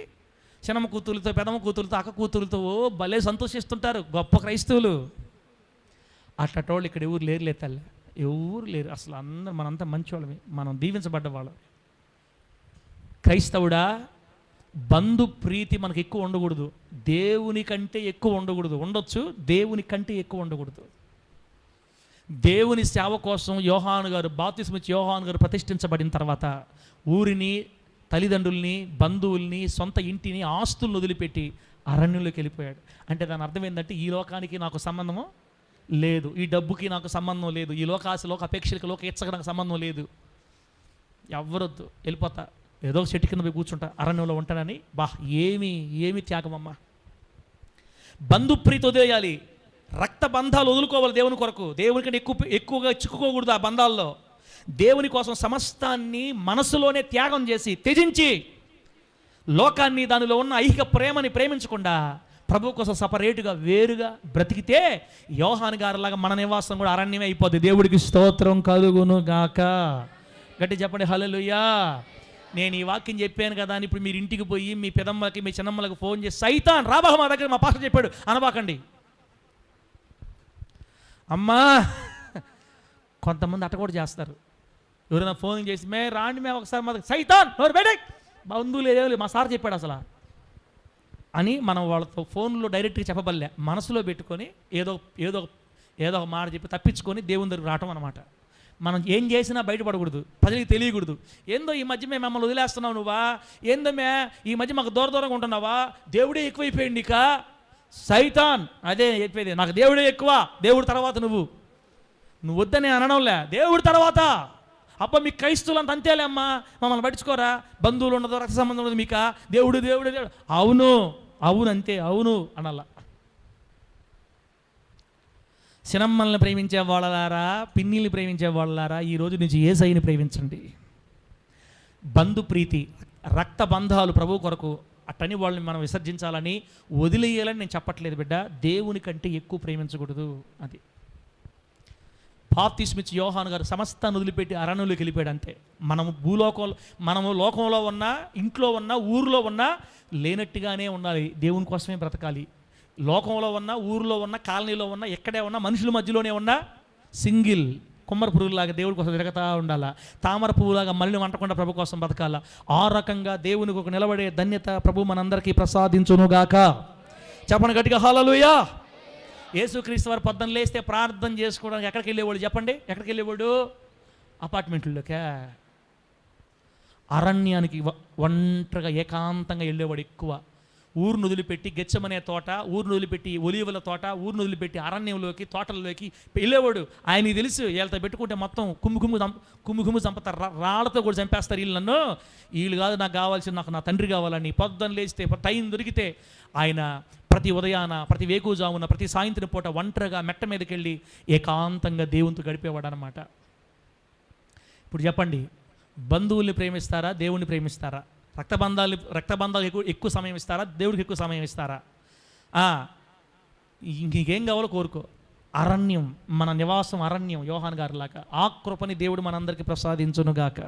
చిన్నమ్మ కూతురులతో పెదమ్మ కూతురులతో అక్క కూతురులతో భలే సంతోషిస్తుంటారు గొప్ప క్రైస్తవులు. అట్టటోళ్ళు ఇక్కడ ఎవరు లేరులే తల్లి, ఎవరు లేరు అసలు. అందరూ మనంతా మంచివాళ్ళమే, మనం దీవించబడ్డ వాళ్ళం. క్రైస్తవుడా, బంధు ప్రీతి మనకు ఎక్కువ ఉండకూడదు, దేవుని కంటే ఎక్కువ ఉండకూడదు. ఉండొచ్చు, దేవుని కంటే ఎక్కువ ఉండకూడదు. దేవుని సేవ కోసం యోహాను గారు, బాప్తిస్మిచ్చి యోహాను గారు ప్రతిష్ఠించబడిన తర్వాత ఊరిని, తల్లిదండ్రుల్ని, బంధువుల్ని, సొంత ఇంటిని, ఆస్తులను వదిలిపెట్టి అరణ్యంలోకి వెళ్ళిపోయాడు. అంటే దాని అర్థం ఏంటంటే ఈ లోకానికి నాకు సంబంధము లేదు, ఈ డబ్బుకి నాకు సంబంధం లేదు, ఈ లోకాశ, లోక అపేక్షలకు, లోక ఇచ్చక నాకు సంబంధం లేదు, ఎవరొద్దు, వెళ్ళిపోతా, ఏదో చెట్టు కింద పోయి కూర్చుంటా, అరణ్యంలో ఉంటానని. ఏమి త్యాగమమ్మా. బంధుప్రీతి వదిలేయాలి, రక్త బంధాలు వదులుకోవాలి దేవుని కొరకు. దేవుని కంటే ఎక్కువగా చిక్కుకోకూడదు ఆ బంధాల్లో. దేవుని కోసం సమస్తాన్ని మనసులోనే త్యాగం చేసి త్యజించి లోకాన్ని, దానిలో ఉన్న ఐహిక ప్రేమని ప్రేమించకుండా ప్రభు కోసం సపరేటుగా వేరుగా బ్రతికితే యోహాను గారిలాగా మన నివాసం కూడా అరణ్యమే అయిపోద్ది. దేవుడికి స్తోత్రం కలుగును గాక. గట్టి చెప్పండి హల్లెలూయా. నేను ఈ వాక్యం చెప్పాను కదా అని ఇప్పుడు మీరు ఇంటికి పోయి మీ పెదమ్మలకి, మీ చిన్నమ్మలకు ఫోన్ చేసి సైతాన్ రాబాహ మా దగ్గర మా పాస్టర్ చెప్పాడు అనబాకండి. అమ్మా, కొంతమంది అట్ట కూడా చేస్తారు. ఎవరైనా ఫోన్ చేసి రాండి మేము ఒకసారి మా దగ్గర, సైతాన్ ఎవరు బయట, బంధువులు ఏదో మా సార్ చెప్పాడు అసలు అని మనం వాళ్ళతో ఫోన్లో డైరెక్ట్గా చెప్పబల్లే, మనసులో పెట్టుకొని ఏదో ఏదో ఏదో ఒక మాట చెప్పి తప్పించుకొని దేవుని దగ్గర రావటం అనమాట. మనం ఏం చేసినా బయటపడకూడదు, ప్రజలకు తెలియకూడదు. ఏందో ఈ మధ్య మేము మమ్మల్ని వదిలేస్తున్నావు నువ్వా, ఏందో ఈ మధ్య మాకు దూరంగా ఉంటున్నావా, దేవుడే ఎక్కువైపోయింది ఇక. సైతాన్ అదే చెప్పేది, నాకు దేవుడే ఎక్కువ, దేవుడి తర్వాత నువ్వు వద్దని అనడంలే, దేవుడి తర్వాత. అబ్బా మీకు క్రైస్తువులు అంత అంతేలే అమ్మా, మమ్మల్ని పట్టించుకోరా, బంధువులు ఉండదు, రక్త సంబంధం ఉండదు మీక, దేవుడు దేవుడు దేవుడు. అవును అంతే, అవును అనల్లా. సినమ్మల్ని ప్రేమించే వాళ్ళలారా, పిన్నిల్ని ప్రేమించే వాళ్ళలారా, ఈరోజు నుంచి యేసయ్యని ప్రేమించండి. బంధు ప్రీతి, రక్త బంధాలు ప్రభు కొరకు అట్టని వాళ్ళని మనం విసర్జించాలని, వదిలేయాలని నేను చెప్పట్లేదు బిడ్డ. దేవుని కంటే ఎక్కువ ప్రేమించకూడదు. అది బాప్తిస్మిచ్చి యోహాను గారు సమస్తాన్ని వదిలిపెట్టి అరణ్యంలోకి వెళ్ళిపోయాడు అంతే. మనము లోకంలో ఉన్నా, ఇంట్లో ఉన్నా, ఊరిలో ఉన్నా లేనట్టుగానే ఉండాలి, దేవుని కోసమే బ్రతకాలి. లోకంలో ఉన్నా, ఊరిలో ఉన్నా, కాలనీలో ఉన్నా, ఎక్కడే ఉన్నా, మనుషుల మధ్యలోనే ఉన్నా సింగిల్ కుమ్మర పురుగులాగా దేవుడి కోసం తిరగతా ఉండాలా, తామర పువ్వులాగా మళ్ళీ వంటకుండా ప్రభు కోసం బతకాలా. ఆ రకంగా దేవునికి ఒక నిలబడే ధన్యత ప్రభు మనందరికీ ప్రసాదించునుగాక. చెప్పండి గట్టిగా హల్లెలూయా. యేసుక్రీస్తు వారు పొద్దున లేస్తే ప్రార్థన చేసుకోవడానికి ఎక్కడికి వెళ్ళేవాడు చెప్పండి? ఎక్కడికి వెళ్ళేవాడు? అపార్ట్మెంట్లలోకే, అరణ్యానికి ఒంటరిగా ఏకాంతంగా వెళ్ళేవాడు ఎక్కువ. ఊరును వదిలిపెట్టి గెచ్చమనే తోట, ఊరును వదిలిపెట్టి ఒలీవల తోట, ఊరును వదిలిపెట్టి అరణ్యంలోకి, తోటల్లోకి వెళ్ళేవాడు. ఆయనకి తెలుసు వీళ్ళతో పెట్టుకుంటే మొత్తం కుమ్ము చంపుతారు, రాళ్లతో కూడా చంపేస్తారు వీళ్ళు నన్ను, వీళ్ళు కాదు నాకు కావాల్సింది, నాకు నా తండ్రి కావాలని. పొద్దున్న లేస్తే టైం దొరికితే ఆయన ప్రతి ఉదయాన, ప్రతి వేకుజామున, ప్రతి సాయంత్రం పూట ఒంటరిగా మెట్ట మీదకి వెళ్ళి ఏకాంతంగా దేవునితో గడిపేవాడు అనమాట. ఇప్పుడు చెప్పండి, బంధువుల్ని ప్రేమిస్తారా, దేవుణ్ణి ప్రేమిస్తారా? రక్తబంధాలు ఎక్కువ సమయం ఇస్తారా, దేవుడికి ఎక్కువ సమయం ఇస్తారా? ఇంకేం కావాలో కోరుకో. అరణ్యం, మన నివాసం అరణ్యం యోహాను గారిలాగా. ఆ కృపని దేవుడు మనందరికీ ప్రసాదించునుగాక.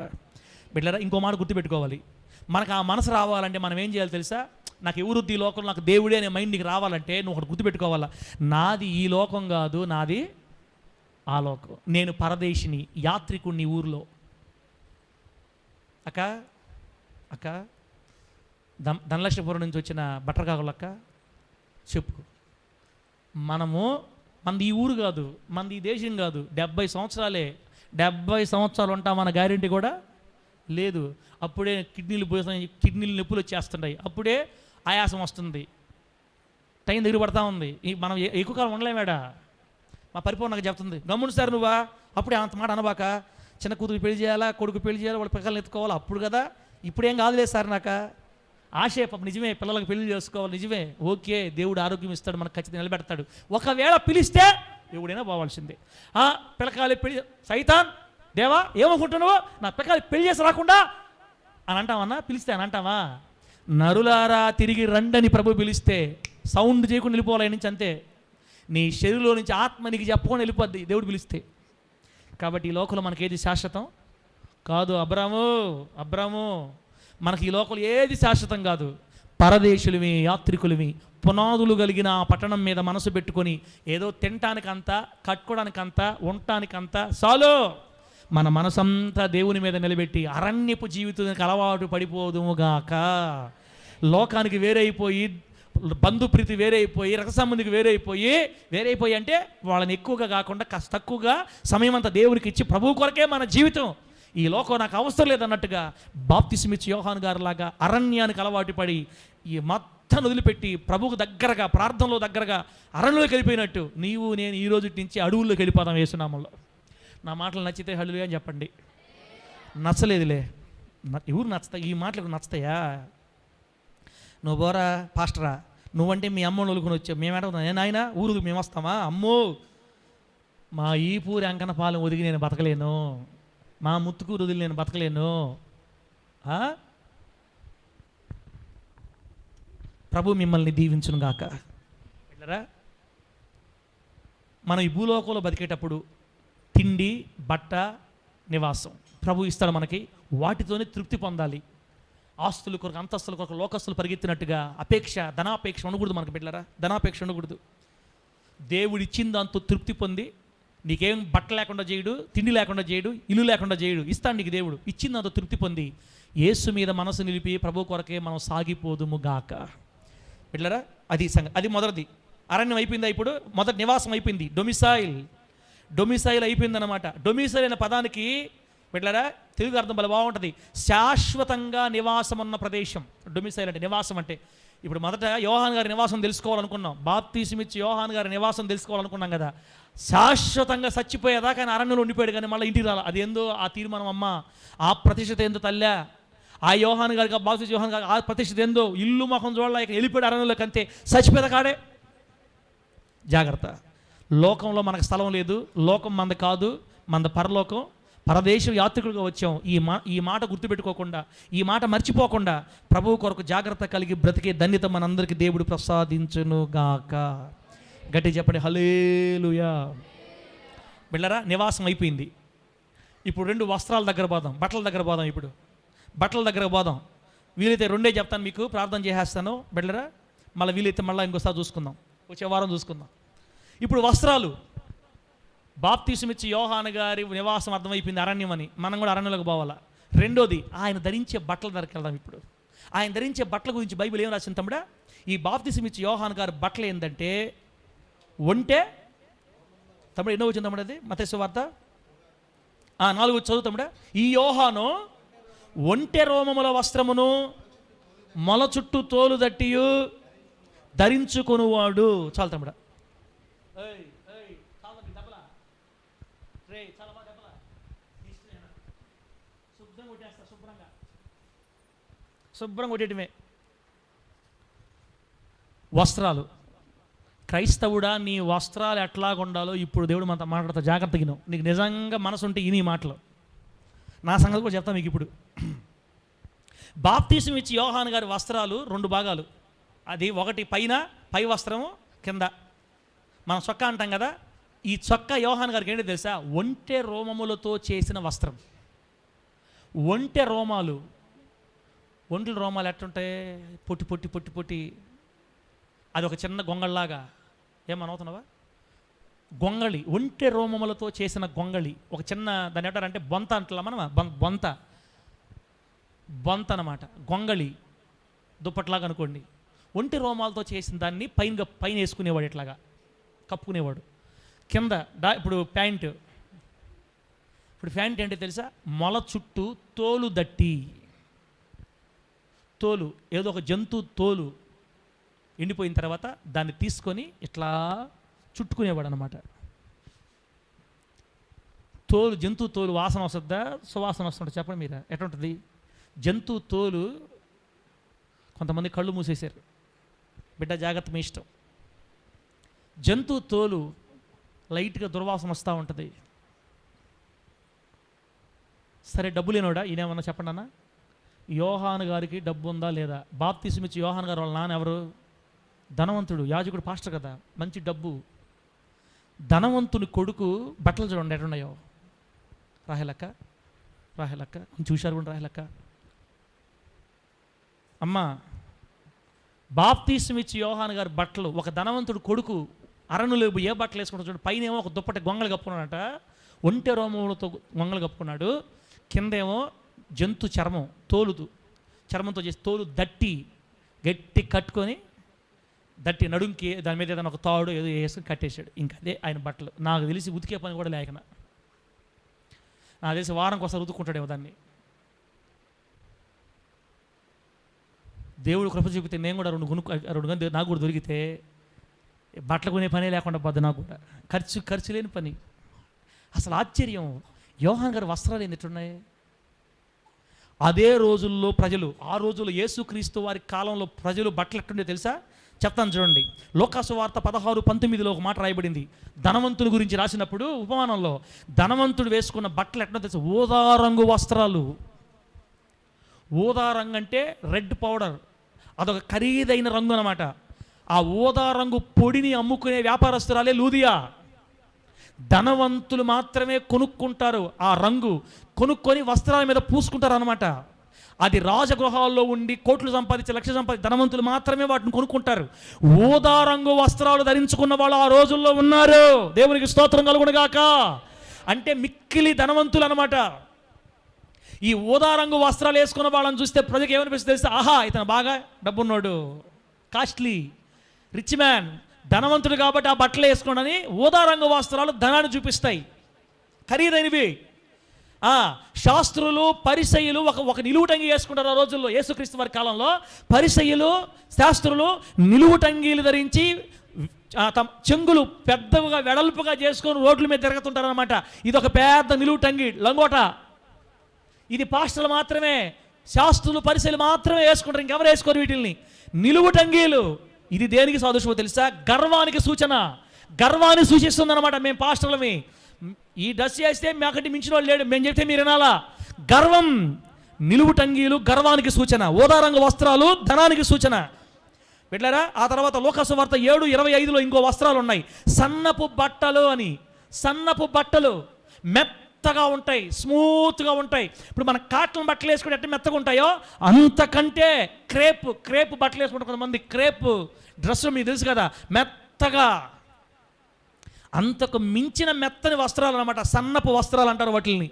బిడ్డలారా, ఇంకో మాట గుర్తుపెట్టుకోవాలి. మనకు ఆ మనసు రావాలంటే మనం ఏం చేయాలి తెలుసా? నాకు ఎవరుద్ది ఈ లోకంలో, నాకు దేవుడే అనే మైండ్ నీకు రావాలంటే నువ్వు ఒకటి గుర్తుపెట్టుకోవాలా, నాది ఈ లోకం కాదు, నాది ఆ లోకం. నేను పరదేశిని, యాత్రికుడిని ఊరిలో. అక్క ధనలక్ష్మీపురం నుంచి వచ్చిన బట్టరకాకులక్క చెప్పు, మనది ఈ ఊరు కాదు, మనది ఈ దేశం కాదు, 70 సంవత్సరాలే. 70 సంవత్సరాలు ఉంటామన్న గ్యారెంటీ కూడా లేదు. అప్పుడే కిడ్నీలు నొప్పులు వచ్చేస్తున్నాయి, అప్పుడే ఆయాసం వస్తుంది, టైం దగ్గర పడతా ఉంది. మనం ఎక్కువ కాలం ఉండలేమేడా. మా పరిపూర్ణ నాకు చెప్తుంది, గమ్మును సార్ నువ్వా, అప్పుడే అంత మాట అనబాక, చిన్న కూతురు పెళ్లి చేయాలా, కొడుకు పెళ్లి చేయాలా, వాళ్ళ పిల్లల్ని ఎత్తుకోవాలా, అప్పుడు కదా, ఇప్పుడేం కాదులేదు సార్. నాకు ఆశే పాపం, నిజమే, పిల్లలకు పెళ్లి చేసుకోవాలి, నిజమే, ఓకే, దేవుడు ఆరోగ్యం ఇస్తాడు, మనకు ఖచ్చితంగా నిలబెడతాడు. ఒకవేళ పిలిస్తే ఎవడైనా పోవాల్సిందే. పిల్లకాయలు పెళ్లి, సైతాన్ దేవా ఏమనుకుంటున్నావు, నా పిల్లకాయలు పెళ్లి చేసి రాకుండా అని అంటామన్నా? పిలిస్తే అని అంటావా? నరులారా తిరిగి రండని ప్రభు పిలిస్తే సౌండ్ చేయకుండా వెళ్ళిపోవాలి నుంచి అంతే. నీ శరీరంలో నుంచి ఆత్మ నీకు చెప్పకుండా వెళ్ళిపోద్ది దేవుడు పిలిస్తే. కాబట్టి ఈ లోకంలో మనకి ఏది శాశ్వతం కాదు. అబ్రాము మనకి ఈ లోకంలో ఏది శాశ్వతం కాదు. పరదేశులమి, యాత్రికులమి, పునాదులు కలిగిన ఆ పట్టణం మీద మనసు పెట్టుకొని ఏదో తినటానికంతా, కట్టుకోవడానికంతా, ఉండటానికంతా చాలు మన మనసంతా దేవుని మీద నిలబెట్టి అరణ్యపు జీవితానికి అలవాటు పడిపోదుముగాక. లోకానికి వేరైపోయి, బంధుప్రీతి వేరైపోయి, రక్త సంబంధికి వేరైపోయి అంటే వాళ్ళని ఎక్కువగా కాకుండా కాస్త తక్కువగా సమయం అంతా దేవునికి ఇచ్చి ప్రభువు కొరకే మన జీవితం, ఈ లోకం నాకు అవసరం లేదన్నట్టుగా బాప్తిస్మిచ్చి యోహాను గారు లాగా అరణ్యానికి అలవాటు పడి ఈ మొత్తం వదిలిపెట్టి ప్రభువుకు దగ్గరగా, ప్రార్థనలో దగ్గరగా అరణ్యంలోకి వెళ్ళిపోయినట్టు నీవు నేను ఈ రోజు నుంచి అడవుల్లోకి వెళ్ళిపోదాం యేసునామంలో. నా మాటలు నచ్చితే హల్లెలూయా అని చెప్పండి. నచ్చలేదులే, ఎవరు నచ్చుతాయి ఈ మాటలకు? నచ్చుతాయా? నువ్వు బోరా పాస్టరా, నువ్వంటే మీ అమ్మ నలుగుని వచ్చావు, మేమేటవుతాం? నేను ఆయన ఊరుకు మేము వస్తామా? అమ్మో, మా ఈ పూరి అంకన పాలెం ఒదిగి నేను బతకలేను, మా ముత్తుకూరు వదిలి నేను బతకలేను. ప్రభు మిమ్మల్ని దీవించును గాక. వెళ్ళరా, మనం ఈ భూలోకంలో బతికేటప్పుడు తిండి, బట్ట, నివాసం ప్రభు ఇస్తాడు మనకి. వాటితోనే తృప్తి పొందాలి. ఆస్తుల కొరకు, అంతస్తుల కొరకు లోకస్తులు పరిగెత్తినట్టుగా అపేక్ష, ధనాపేక్ష ఉండకూడదు మనకు. బిడ్డలారా, ధనాపేక్ష ఉండకూడదు. దేవుడు ఇచ్చిన దాంతో తృప్తి పొంది, నీకేం బట్ట లేకుండా చేయడు, తిండి లేకుండా చేయడు, ఇల్లు లేకుండా చేయడు, ఇస్తాడు నీకు దేవుడు. ఇచ్చిన దాంతో తృప్తి పొంది యేసు మీద మనసు నిలిపి ప్రభు కొరకే మనం సాగిపోదుము గాక. బిడ్డలారా, అది మొదటిది. అరణ్యం అయిపోయిందా? ఇప్పుడు మొదటి నివాసం అయిపోయింది. డొమిసైల్ అయిపోయిందన్నమాట. డొమిసైల్ అనే పదానికి బిడ్డలారా తెలుగు అర్థం బల బాగుంటుంది. శాశ్వతంగా నివాసం ఉన్న ప్రదేశం డొమిసైల్ అంటే. నివాసం అంటే ఇప్పుడు మొదట యోహాను గారి నివాసం తెలుసుకోవాలనుకున్నాం, బాప్తిస్మిచ్చి యోహాను గారి నివాసం తెలుసుకోవాలనుకున్నాం కదా. శాశ్వతంగా చచ్చిపోయేదాకా ఆయన అరణ్యంలో ఉండిపోయాడు, కానీ మళ్ళీ ఇంటికి రాలి. అది ఏందో ఆ తీర్మానం అమ్మ, ఆ ప్రతిష్ఠత ఏందో తల్లా, ఆ యోహాను గారికి, ఆ బాప్తిస్మిచ్చి యోహాను గారికి ఆ ప్రతిష్ఠత ఏందో, ఇల్లు మొహం చూడాలి, ఇక వెళ్ళిపోయాడు అరణ్యంలోకి, అంతే. చచ్చిపోయేదా కాడే. జాగ్రత్త, లోకంలో మనకు స్థలం లేదు, లోకం మంద కాదు, మంద పరలోకం. పరదేశం యాత్రికులుగా వచ్చాం. ఈ మాట గుర్తుపెట్టుకోకుండా, ఈ మాట మర్చిపోకుండా ప్రభువు కొరకు జాగ్రత్త కలిగి బ్రతికే ధన్యత మనందరికీ దేవుడు ప్రసాదించును గాక. గట్టి చెప్పండి హల్లెలూయా. బిళ్ళరా, నివాసం అయిపోయింది. ఇప్పుడు రెండు వస్త్రాల దగ్గర పోదాం, బట్టల దగ్గర పోదాం. ఇప్పుడు బట్టల దగ్గర పోదాం. వీలైతే రెండే చెప్తాను మీకు, ప్రార్థన చేసేస్తాను. బిళ్ళరా, మళ్ళీ వీలైతే మళ్ళీ ఇంకోసారి చూసుకుందాం, వచ్చే వారం చూసుకుందాం. ఇప్పుడు వస్త్రాలు, బాప్తిస్మిచ్చి యోహాను గారి నివాసం అర్థమైపోయింది అరణ్యం అని, మనం కూడా అరణ్యంలోకి పోవాలా. రెండోది, ఆయన ధరించే బట్టల దగ్గరికి వెళ్దాం. ఇప్పుడు ఆయన ధరించే బట్టల గురించి బైబిల్ ఏం రాసింది తమ్ముడా? ఈ బాప్తిస్మిచ్చి యోహాను గారి బట్టలు ఏంటంటే ఒంటె, తమ్ముడు ఎన్నో వచ్చింది తమ్ముడు అది? మత్తయి సువార్త 4 చదువుతాముడా. ఈ యోహాను ఒంటె రోమముల వస్త్రమును మొల చుట్టూ తోలు దట్టియు ధరించుకొనువాడు. చాలు తమ్ముడా. శుభ్రంగా కొట్టేయటమే. వస్త్రాలు, క్రైస్తవుడా నీ వస్త్రాలు ఎట్లాగా ఉండాలో ఇప్పుడు దేవుడు మనతో మాట్లాడతా. జాగ్రత్తగా నీకు నిజంగా మనసు ఉంటే ఈ మాటలు నా సంగతి కూడా చెప్తాను మీకు. ఇప్పుడు బాప్తిస్మిచ్చి యోహాను గారి వస్త్రాలు 2 భాగాలు. అది ఒకటి పై వస్త్రము, కింద మనం చొక్కా అంటాం కదా. ఈ చొక్కా యోహాను గారికి ఏంటో తెలుసా? ఒంటె రోమములతో చేసిన వస్త్రం. ఒంటె రోమాలు, ఒంట్ల రోమాలు ఎట్టుంటాయి? పొట్టి పొట్టి పొట్టి పొట్టి, అది ఒక చిన్న గొంగళలాగా. ఏమనవుతున్నావా? గొంగళి, ఒంటె రోమములతో చేసిన గొంగళి. ఒక చిన్న దాన్ని ఏమంటారంటే బొంత అంటలా మనం, బొంత అన్నమాట. గొంగళి దుప్పట్లాగా అనుకోండి. ఒంటె రోమాలతో చేసిన దాన్ని పైన వేసుకునేవాడు, ఇట్లాగా కప్పుకునేవాడు. కింద ఇప్పుడు ప్యాంటు ఏంటో తెలుసా? మొల చుట్టూ తోలు దట్టి, తోలు ఏదో ఒక జంతువు తోలు ఎండిపోయిన తర్వాత దాన్ని తీసుకొని ఇట్లా చుట్టుకునేవాడు అనమాట. తోలు, జంతువు తోలు వాసన వస్తుందా, సువాసన వస్తుందా? చెప్పండి మీరు, ఎట్లుంటుంది? జంతువు తోలు, కొంతమంది కళ్ళు మూసేశారు, బిడ్డ జాగ్రత్త, మీ ఇష్టం. జంతువు తోలు లైట్గా దుర్వాసన వస్తూ ఉంటుంది. సరే, డబ్బు లేనోడా ఈయనేమన్నా చెప్పండి అన్న. యోహాను గారికి డబ్బు ఉందా లేదా? బాప్తిస్మిచ్చి యోహాను గారు వాళ్ళ నాన్న ఎవరు? ధనవంతుడు, యాజకుడు, పాస్టర్ కదా, మంచి డబ్బు. ధనవంతుని కొడుకు బట్టలు చూడండి ఎట్టున్నాయో. రాహేలక్క చూశారు కూడా రాహేలక్క. అమ్మ, బాప్తీసం ఇచ్చి యోహాను గారి బట్టలు, ఒక ధనవంతుడు కొడుకు అరణులు ఏ బట్టలు వేసుకుంటాడు చూడండి. పైన ఏమో ఒక దుప్పటి గొంగలు కప్పుకున్నాడట, ఒంటె రోమములతో గొంగలు కప్పుకున్నాడు. కిందేమో జంతు చర్మం, చర్మంతో చేసి తోలు గట్టి కట్టుకొని దట్టి నడుంకి దాని మీద ఏదైనా ఒక తాడు ఏదో వేసుకొని కట్టేశాడు. ఇంకా అదే ఆయన బట్టలు. నాకు తెలిసి ఉతికే పని కూడా లేకనా, నాకు తెలిసి వారంకి ఒకసారి ఉతుక్కుంటాడేమో దాన్ని. దేవుడు కృప చూపితే నేను కూడా రెండు గంటలు నాకు కూడా దొరికితే బట్టలు కొనే పనే లేకుండా పోద్ది నాకు కూడా. ఖర్చు లేని పని. అసలు ఆశ్చర్యం, యోహాన్ గారి వస్త్రాలు ఎన్నిట్టున్నాయి. అదే రోజుల్లో ప్రజలు, ఆ రోజుల్లో యేసుక్రీస్తు వారి కాలంలో ప్రజలు బట్టలు ఎట్టుండే తెలుసా? చెప్తాను చూడండి. లోకాసు వార్త 16:19 ఒక మాట రాయబడింది. ధనవంతుని గురించి రాసినప్పుడు ఉపమానంలో ధనవంతుడు వేసుకున్న బట్టలు ఎట్లా తెలుసు? ఊదా రంగు వస్త్రాలు. ఊదా రంగు అంటే రెడ్ పౌడర్, అదొక ఖరీదైన రంగు అన్నమాట. ఆ ఊదా రంగు పొడిని అమ్ముకునే వ్యాపారస్తురాలే లూదియా. ధనవంతులు మాత్రమే కొనుక్కుంటారు ఆ రంగు, కొనుక్కొని వస్త్రాల మీద పూసుకుంటారు అనమాట. అది రాజగృహాల్లో ఉండి కోట్లు సంపాదించి లక్షలు సంపాదించి ధనవంతులు మాత్రమే వాటిని కొనుక్కుంటారు. ఊదా రంగు వస్త్రాలు ధరించుకున్న వాళ్ళు ఆ రోజుల్లో ఉన్నారు. దేవునికి స్తోత్రం కలుగునుగాక. అంటే మిక్కిలి ధనవంతులు అనమాట. ఈ ఊదా రంగు వస్త్రాలు వేసుకున్న వాళ్ళని చూస్తే ప్రజలకు ఏమనిపిస్తుంది తెలిస్తే, ఆహా ఇతను బాగా డబ్బున్నాడు, కాస్ట్లీ, రిచ్ మ్యాన్, ధనవంతుడు కాబట్టి ఆ బట్టలు వేసుకోండి. ఊదా రంగు వస్త్రాలు ధనాన్ని చూపిస్తాయి, ఖరీదైనవి. శాస్త్రులు పరిసయ్యులు ఒక నిలువుటంగి వేసుకుంటారు ఆ రోజుల్లో. యేసుక్రీస్తు వారి కాలంలో పరిసయ్యులు శాస్త్రులు నిలువుటంగీలు ధరించి తమ చెంగులు పెద్దగా వెడల్పుగా చేసుకొని రోడ్ల మీద తిరుగుతుంటారు అనమాట. ఇది ఒక పెద్ద నిలువుటంగి, లంగోట. ఇది పాస్టర్లు మాత్రమే, శాస్త్రులు పరిసయ్యులు మాత్రమే వేసుకుంటారు, ఇంకెవరు వేసుకోరు వీటిల్ని. నిలువుటంగీలు. ఇది దేనికి సాదృశ్యమో తెలుసా? గర్వానికి సూచన. గర్వాన్ని సూచిస్తుంది అనమాట. మేము పాస్టర్లమి, ఈ డ్రెస్ చేస్తే మాకంటే మించిన వాళ్ళు లేడు, మేము చెప్తే మీరు వినాలా. గర్వం. నిలువుటంగీలు గర్వానికి సూచన, ఊదా రంగు వస్త్రాలు ధనానికి సూచన. పెట్టారా? ఆ తర్వాత లోకాసు వార్త 7:25 ఇంకో వస్త్రాలు ఉన్నాయి, సన్నపు బట్టలు అని. సన్నపు బట్టలు మెత్తగా ఉంటాయి, స్మూత్గా ఉంటాయి. ఇప్పుడు మన కాటన్ బట్టలు వేసుకుంటే ఎట్లా మెత్తగా ఉంటాయో అంతకంటే క్రేప్ బట్టలు వేసుకుంటారు కొంతమంది. క్రేప్ డ్రెస్సులు మీకు తెలుసు కదా, మెత్తగా, అంతకు మించిన మెత్తని వస్త్రాలు అనమాట. సన్నపు వస్త్రాలు అంటారు వాటిని.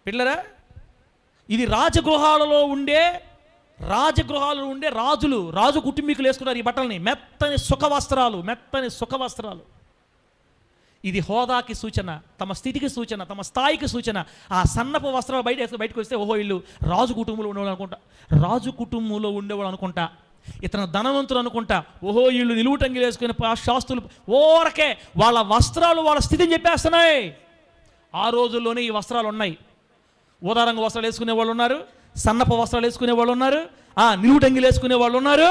పిల్లరా, ఇది రాజగృహాలలో ఉండే రాజు కుటుంబీకులు వేసుకున్నారు ఈ బట్టలని. మెత్తని సుఖ వస్త్రాలు. ఇది హోదాకి సూచన, తమ స్థితికి సూచన, తమ స్థాయికి సూచన. ఆ సన్నపు వస్త్రాలు బయటకు వస్తే ఓహో వీళ్ళు రాజు కుటుంబంలో ఉండేవాళ్ళు అనుకుంటా. ఇతను ధనవంతులు అనుకుంటా. ఓహో వీళ్ళు నిలువుటంగిలు వేసుకుని శాస్త్రులు ఓరకే వాళ్ళ వస్త్రాలు వాళ్ళ స్థితిని చెప్పేస్తున్నాయి. ఆ రోజుల్లోనే ఈ వస్త్రాలు ఉన్నాయి. ఊదారంగు వస్త్రాలు వేసుకునే వాళ్ళు ఉన్నారు, సన్నపు వస్త్రాలు వేసుకునే వాళ్ళు ఉన్నారు, నిలువుటంగిలు వేసుకునే వాళ్ళు ఉన్నారు.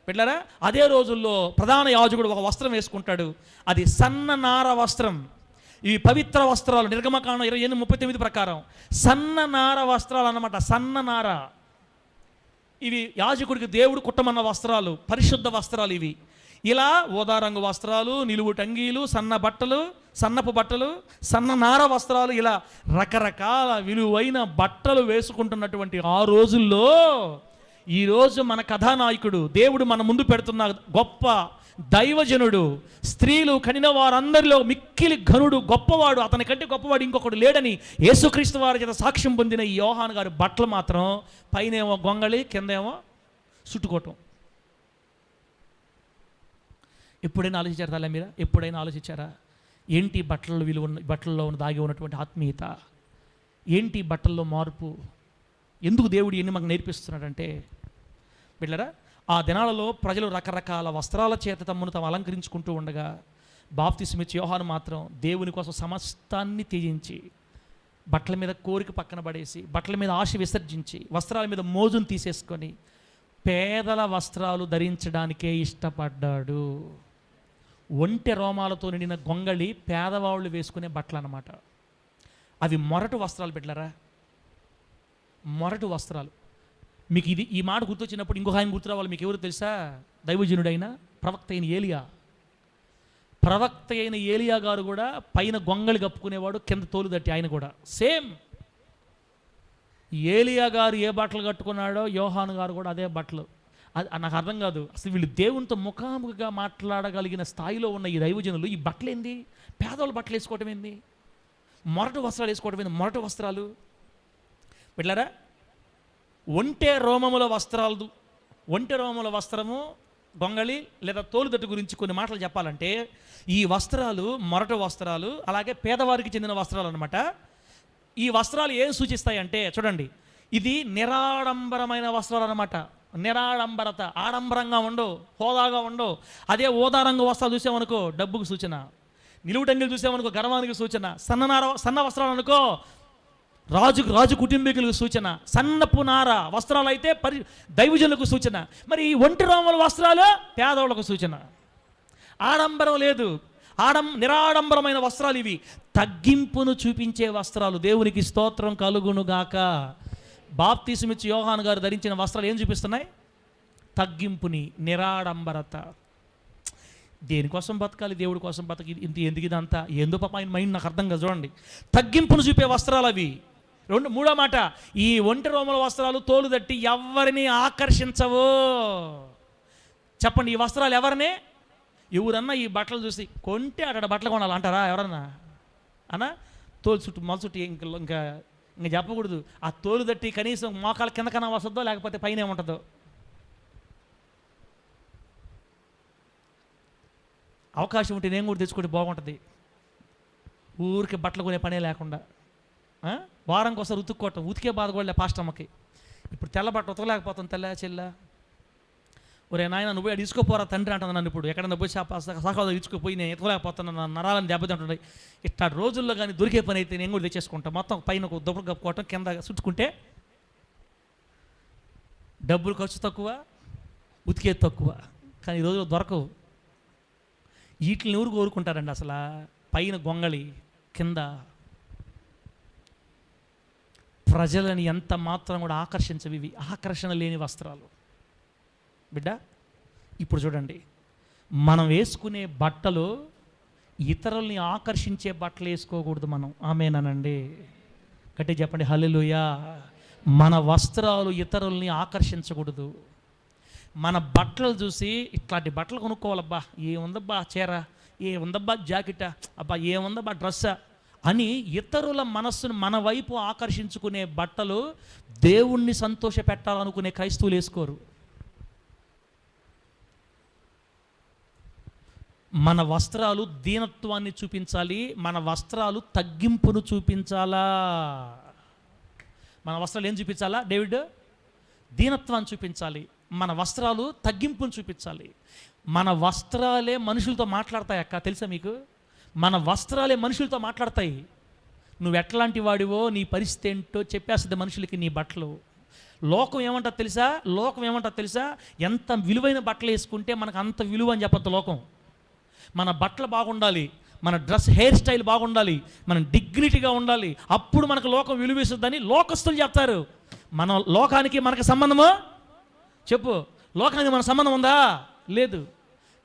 పెట్టారా? అదే రోజుల్లో ప్రధాన యాజకుడు ఒక వస్త్రం వేసుకుంటాడు, అది సన్న నార వస్త్రం. ఇవి పవిత్ర వస్త్రాలు. నిర్గమకాండం 28:39 ప్రకారం సన్న నార వస్త్రాలు అన్నమాట. సన్న నార. ఇవి యాజకుడికి దేవుడు కుట్టమన్న వస్త్రాలు, పరిశుద్ధ వస్త్రాలు ఇవి. ఇలా ఊదారంగు వస్త్రాలు, నిలువుటంగీలు, సన్నపు బట్టలు, సన్న నార వస్త్రాలు, ఇలా రకరకాల విలువైన బట్టలు వేసుకుంటున్నటువంటి ఆ రోజుల్లో ఈరోజు మన కథానాయకుడు, దేవుడు మన ముందు పెడుతున్న గొప్ప దైవజనుడు, స్త్రీలు కనిన వారందరిలో మిక్కిలి ఘనుడు, గొప్పవాడు, అతని కంటే గొప్పవాడు ఇంకొకడు లేడని యేసుక్రీస్తు వారి చేత సాక్ష్యం పొందిన ఈ యోహాను గారి బట్టలు మాత్రం పైనేమో గొంగళి, కిందేమో చుట్టుకోవటం. ఎప్పుడైనా ఆలోచించారా తల్లి మీరా? ఎప్పుడైనా ఆలోచించారా? ఏంటి బట్టల్లో దాగి ఉన్నటువంటి ఆత్మీయత? ఏంటి బట్టల్లో మార్పు? ఎందుకు దేవుడు ఎన్ని మాకు నేర్పిస్తున్నాడంటే, బిడ్డలారా, ఆ దినాలలో ప్రజలు రకరకాల వస్త్రాల చేత తమను తాము అలంకరించుకుంటూ ఉండగా బాప్తిస్మ ఇచ్చే యోహాను మాత్రం దేవుని కోసం సమస్తాన్ని త్యజించి, బట్టల మీద కోరిక పక్కన పడేసి, బట్టల మీద ఆశ విసర్జించి, వస్త్రాల మీద మోజును తీసేసుకొని పేదల వస్త్రాలు ధరించడానికే ఇష్టపడ్డాడు. ఒంటె రోమాలతో నిండిన గొంగళి పేదవాళ్ళు వేసుకునే బట్టలు అన్నమాట. అవి మొరటు వస్త్రాలు. బిడ్డలారా, మొరటు వస్త్రాలు. మీకు ఈ మాట గుర్తొచ్చినప్పుడు ఇంకొక ఆయన గుర్తు రావాలి. మీకు ఎవరు తెలుసా? దైవజనుడైన ప్రవక్త అయిన ఏలియా. ప్రవక్త అయిన ఏలియా గారు కూడా పైన గొంగళి కప్పుకునేవాడు, కింద తోలు తట్టి ఆయన కూడా సేమ్. ఏలియా గారు ఏ బట్టలు కట్టుకున్నాడో యోహాను గారు కూడా అదే బట్టలు. అది నాకు అర్థం కాదు. అసలు వీళ్ళు దేవునితో ముఖాముఖిగా మాట్లాడగలిగిన స్థాయిలో ఉన్న ఈ దైవజనులు ఈ బట్టలు ఏంది? పేదవాళ్ళు బట్టలు వేసుకోవటం ఏంది? మొరటు వస్త్రాలు వేసుకోవటం ఏంది? మొరటు వస్త్రాలు వెళ్ళారా? ఒంటె రోమముల వస్త్రాలు, ఒంటె రోమముల వస్త్రము, గొంగళి లేదా తోలుదట్టు గురించి కొన్ని మాటలు చెప్పాలంటే, ఈ వస్త్రాలు మొరటు వస్త్రాలు, అలాగే పేదవారికి చెందిన వస్త్రాలు అనమాట. ఈ వస్త్రాలు ఏం సూచిస్తాయంటే చూడండి, ఇది నిరాడంబరమైన వస్త్రాలు అనమాట. నిరాడంబరత, ఆడంబరంగా ఉండవు, హోదాగా ఉండవు. అదే ఓదారంగ వస్త్రాలు చూసామనుకో డబ్బుకు సూచన, నిలువుటంగిలు చూసామనుకో గర్వానికి సూచన, సన్న వస్త్రాలు అనుకో రాజు కుటుంబీకులకు సూచన, సన్నపు నార వస్త్రాలు అయితే దైవజనులకు సూచన. మరి ఈ ఒంటి రోమల వస్త్రాలు పేదవాళ్ళకు సూచన. ఆడంబరం లేదు, నిరాడంబరమైన వస్త్రాలు ఇవి. తగ్గింపును చూపించే వస్త్రాలు. దేవునికి స్తోత్రం కలుగునుగాక. బాప్తీసమిచ్చి యోహాను గారు ధరించిన వస్త్రాలు ఏం చూపిస్తున్నాయి? తగ్గింపుని, నిరాడంబరత. దేనికోసం బతకాలి? దేవుడి కోసం బతకి ఎందుకు ఇదంతా? ఎందుకు పాప ఆయన మైండ్ నాకు అర్థం కాదు. చూడండి, తగ్గింపును చూపే వస్త్రాలు అవి. మూడో మాట, ఈ ఒంటె రోమల వస్త్రాలు తోలు తట్టి ఎవరిని ఆకర్షించవు. చెప్పండి, ఈ వస్త్రాలు ఎవరన్నా ఈ బట్టలు చూసి కొంటే అక్కడ బట్టలు కొనాలి అంటారా ఎవరన్నా? అన్నా తోలు చుట్టూ మొల చుట్టూ ఇంకా చెప్పకూడదు. ఆ తోలు తట్టి కనీసం మోకాల కింద కన్నా వస్తుందో లేకపోతే పైన ఏముంటుందో. అవకాశం ఉంటే నేను కూడా తెచ్చుకుంటే బాగుంటుంది. ఊరికి బట్టలు కొనే పనే లేకుండా వారానికి ఒకసారి ఉతుక్కోవటం, ఉతికే బాధ కూడా పాస్ట్ అమ్మకి. ఇప్పుడు తెల్ల బట్ట ఉతకలేకపోతాం. తెల్ల చెల్ల ఒరే నాయన నువ్వు అది ఇసుకోపోరా తండ్రి అంటుంది నన్ను. ఇప్పుడు ఎక్కడన్నా పోయి సహోదరు ఇచ్చుకుపోయి నేను ఎతకలేకపోతున్నాను, నరాలని దెబ్బతింటుంటాయి. ఇట్లా రోజుల్లో కానీ దొరికే పని అయితే నేను కూడా తెచ్చేసుకుంటాను. మొత్తం పైన ఒక దుబ్బలు కప్పుకోవటం, కింద చుట్టుకుంటే డబ్బులు ఖర్చు తక్కువ, ఉతికేది తక్కువ. కానీ ఈ రోజుల్లో దొరకవు. వీటిని ఎవరు కోరుకుంటారండి అసలు? పైన గొంగళి, కింద ప్రజలని ఎంత మాత్రం కూడా ఆకర్షించవి. ఇవి ఆకర్షణ లేని వస్త్రాలు. బిడ్డ ఇప్పుడు చూడండి, మనం వేసుకునే బట్టలు ఇతరుల్ని ఆకర్షించే బట్టలు వేసుకోకూడదు మనం. ఆమేనండి, గట్టిగా చెప్పండి హల్లెలూయా. మన వస్త్రాలు ఇతరుల్ని ఆకర్షించకూడదు. మన బట్టలు చూసి ఇట్లాంటి బట్టలు కొనుక్కోవాలబ్బా, ఏముందబ్బా చీర, ఏముందబ్బా జాకెటా, అబ్బా ఏముందబ్బా డ్రెస్సా అని ఇతరుల మనస్సును మన వైపు ఆకర్షించుకునే బట్టలు దేవుణ్ణి సంతోష పెట్టాలనుకునే క్రైస్తవులు వేసుకోరు. మన వస్త్రాలు దీనత్వాన్ని చూపించాలి. మన వస్త్రాలు తగ్గింపును చూపించాలా. మన వస్త్రాలు ఏం చూపించాలా? డేవిడ్, దీనత్వాన్ని చూపించాలి. మన వస్త్రాలు తగ్గింపును చూపించాలి. మన వస్త్రాలే మనుషులతో మాట్లాడతాయి అక్క, తెలుసా మీకు? మన వస్త్రాలే మనుషులతో మాట్లాడతాయి. నువ్వు ఎట్లాంటి వాడివో, నీ పరిస్థితి ఏంటో చెప్పేస్తుంది మనుషులకి నీ బట్టలు. లోకం ఏమంటుంది తెలుసా? ఎంత విలువైన బట్టలు వేసుకుంటే మనకు అంత విలువ అని చెప్పద్దు లోకం. మన బట్టలు బాగుండాలి, మన డ్రెస్ హెయిర్ స్టైల్ బాగుండాలి, మనం డిగ్నిటీగా ఉండాలి, అప్పుడు మనకు లోకం విలువేస్తుందని లోకస్తులు చెప్తారు. మన లోకానికి మనకు సంబంధమా? చెప్పు, లోకానికి మన సంబంధం ఉందా? లేదు.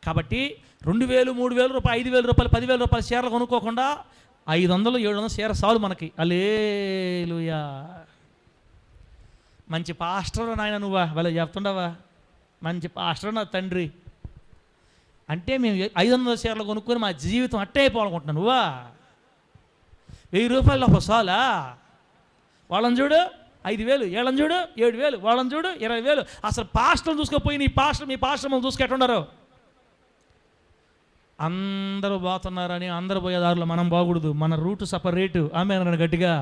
కాబట్టి 2000, 3000 రూపాయలు, 5000 రూపాయలు, 10,000 రూపాయలు చీరలు కొనుక్కోకుండా 500, 700 చీర చాలు మనకి. హల్లెలూయా. మంచి పాస్టర్ నాయన నువ్వా, వాళ్ళ చెప్తుండవా? మంచి పాస్టర్ నా తండ్రి అంటే మేము 500 చీరలు కొనుక్కొని మా జీవితం అట్టే అయిపోవాలనుకుంటున్నాను. నువ్వా 1000 రూపాయలు ఒక సాలా? వాళ్ళని చూడు 5,000, వీళ్ళని చూడు 7,000, వాళ్ళని చూడు 20,000. అసలు పాస్టర్లు చూసుకోపోయి మీ పాస్టర్ మనం చూసుకెట్టున్నారు. అందరూ పోతున్నారని అందరూ పోయేదారులు మనం బాగూడదు. మన రూటు సపరేటు. ఆమె గట్టిగా,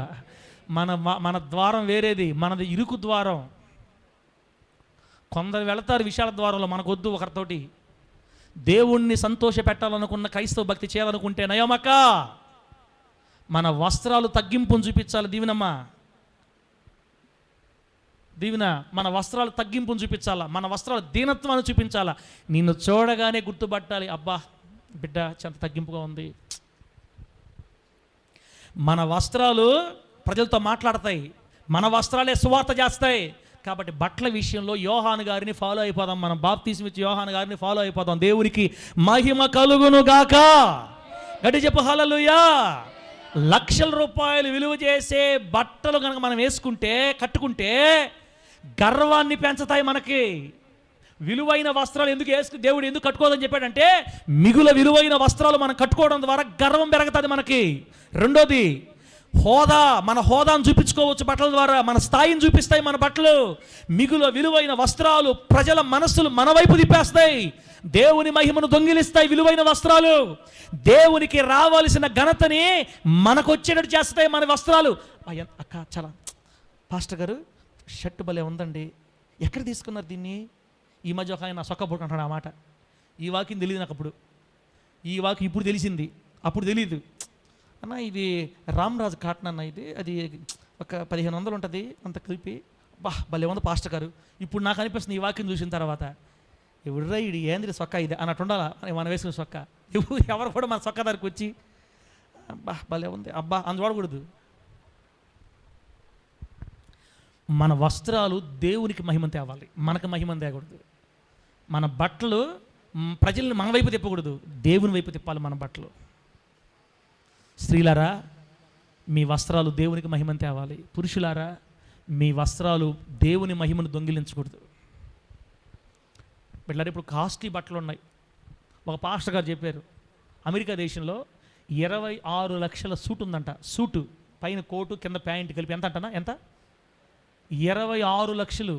మన ద్వారం వేరేది, మనది ఇరుకు ద్వారం. కొందరు వెళతారు విశాల ద్వారంలో, మనకొద్దు ఒకరితోటి. దేవుణ్ణి సంతోష పెట్టాలనుకున్న క్రైస్తవ భక్తి చేయాలనుకుంటే నయమక్క మన వస్త్రాలు తగ్గింపును చూపించాలి. దీవెన మన వస్త్రాలు తగ్గింపును చూపించాలా, మన వస్త్రాలు దీనత్వాన్ని చూపించాలా. నిన్ను చూడగానే గుర్తుపట్టాలి, అబ్బా బిడ్డ చాలా తగ్గింపుగా ఉంది. మన వస్త్రాలు ప్రజలతో మాట్లాడతాయి, మన వస్త్రాలే సువార్త చేస్తాయి. కాబట్టి బట్టల విషయంలో యోహాను గారిని ఫాలో అయిపోదాం. మనం బాప్తిస్మం ఇచ్చి యోహాను గారిని ఫాలో అయిపోదాం. దేవునికి మహిమ కలుగును గాక. గట్టి చెప్పు హల్లెలూయా. లక్షల రూపాయలు విలువ చేసే బట్టలు కనుక మనం వేసుకుంటే, కట్టుకుంటే గర్వాన్ని పెంచుతాయి. మనకి విలువైన వస్త్రాలు దేవుడు ఎందుకు కట్టుకోదని చెప్పాడంటే, మిగుల విలువైన వస్త్రాలు మనం కట్టుకోవడం ద్వారా గర్వం పెరుగుతుంది మనకి. రెండోది హోదా, మన హోదాను చూపించుకోవచ్చు బట్టల ద్వారా, మన స్థాయిని చూపిస్తాయి మన బట్టలు. మిగుల విలువైన వస్త్రాలు ప్రజల మనస్సులు మన వైపు తిప్పేస్తాయి. దేవుని మహిమను దొంగిలిస్తాయి విలువైన వస్త్రాలు. దేవునికి రావాల్సిన ఘనతని మనకు వచ్చేటట్టు చేస్తాయి మన వస్త్రాలు. అక్క చాలా పాస్టర్ గారు షర్ట్ భలే ఉందండి, ఎక్కడ తీసుకున్నారు దీన్ని? ఈ మధ్య ఒక ఆయన సొక్కబోటు అంటాడు. ఆ మాట ఈ వాక్యం తెలియదు నాకు. అప్పుడు ఈ వాక్యం ఇప్పుడు తెలిసింది, అప్పుడు తెలీదు. అన్న ఇది రామ్రాజ్ కాటన్ అన్న, ఇది అది ఒక 1500 ఉంటుంది అంత కలిపి. భలే ఉంది పాస్టర్ గారు. ఇప్పుడు నాకు అనిపిస్తుంది ఈ వాక్యం చూసిన తర్వాత, ఎవడురా ఇది ఏంది సొక్క ఇది అన్నట్టు ఉండాలా మనం వేసుకున్న సొక్క. ఎవరు కూడా మన సొక్క దగ్గరికి వచ్చి భలే ఉంది అబ్బా అని చూడకూడదు. మన వస్త్రాలు దేవునికి మహిమ తేవాలి, మనకు మహిమ తేకూడదు. మన బట్టలు ప్రజల్ని మన వైపు తిప్పకూడదు, దేవుని వైపు తిప్పాలి మన బట్టలు. స్త్రీలారా మీ వస్త్రాలు దేవునికి మహిమను తేవాలి. పురుషులారా మీ వస్త్రాలు దేవుని మహిమను దొంగిలించకూడదు. బిడ్డలారా ఇప్పుడు కాస్ట్లీ బట్టలు ఉన్నాయి. ఒక పాస్టర్ గారు చెప్పారు, అమెరికా దేశంలో 26 లక్షల సూట్ ఉందంట. సూటు పైన కోటు కింద ప్యాంట్ కలిపి ఎంత అంటనా? ఎంత? 26 లక్షలు.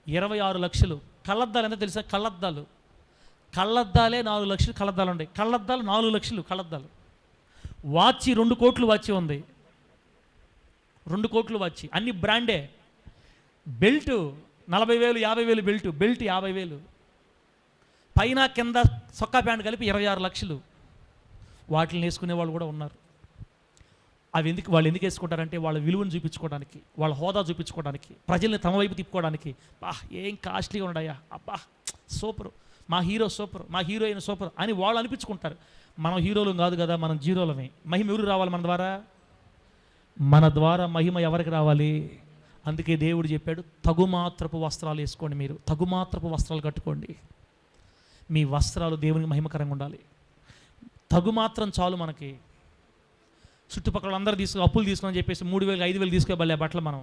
26 లక్షలు. కళ్ళద్దాలు ఎంత తెలుసా? కళ్ళద్దాలే 4 లక్షలు కళ్ళద్దాలు ఉన్నాయి. కళ్ళద్దాలు 4 లక్షలు కళ్ళద్దాలు. వాచి 2 కోట్లు వాచి ఉంది. 2 కోట్లు వాచి, అన్ని బ్రాండే. Belt 40,000 50,000 belt 50,000. పైన కింద సొక్కా ప్యాంట్ కలిపి 26 లక్షలు. వాటిని వేసుకునే వాళ్ళు కూడా ఉన్నారు. వాళ్ళు ఎందుకు వేసుకుంటారంటే వాళ్ళ విలువను చూపించుకోవడానికి, వాళ్ళ హోదా చూపించుకోవడానికి, ప్రజల్ని తమ వైపు తిప్పుకోవడానికి. ఏం కాస్ట్లీగా ఉన్నాయా, అబ్బా సూపర్, మా హీరో సూపర్, మా హీరోయిన్ సూపర్ అని వాళ్ళు అనిపించుకుంటారు. మనం హీరోలు కాదు కదా, మనం జీరోలమే. మహిమ ఎవరు రావాలి మన ద్వారా? మన ద్వారా మహిమ ఎవరికి రావాలి? అందుకే దేవుడు చెప్పాడు, తగుమాత్రపు వస్త్రాలు వేసుకోండి. మీరు తగుమాత్రపు వస్త్రాలు కట్టుకోండి. మీ వస్త్రాలు దేవునికి మహిమకరంగా ఉండాలి. తగుమాత్రం చాలు మనకి. చుట్టుపక్కల అందరూ అప్పులు తీసుకొని చెప్పేసి 3,000 5,000 తీసుకోబడలే బట్టలు. మనం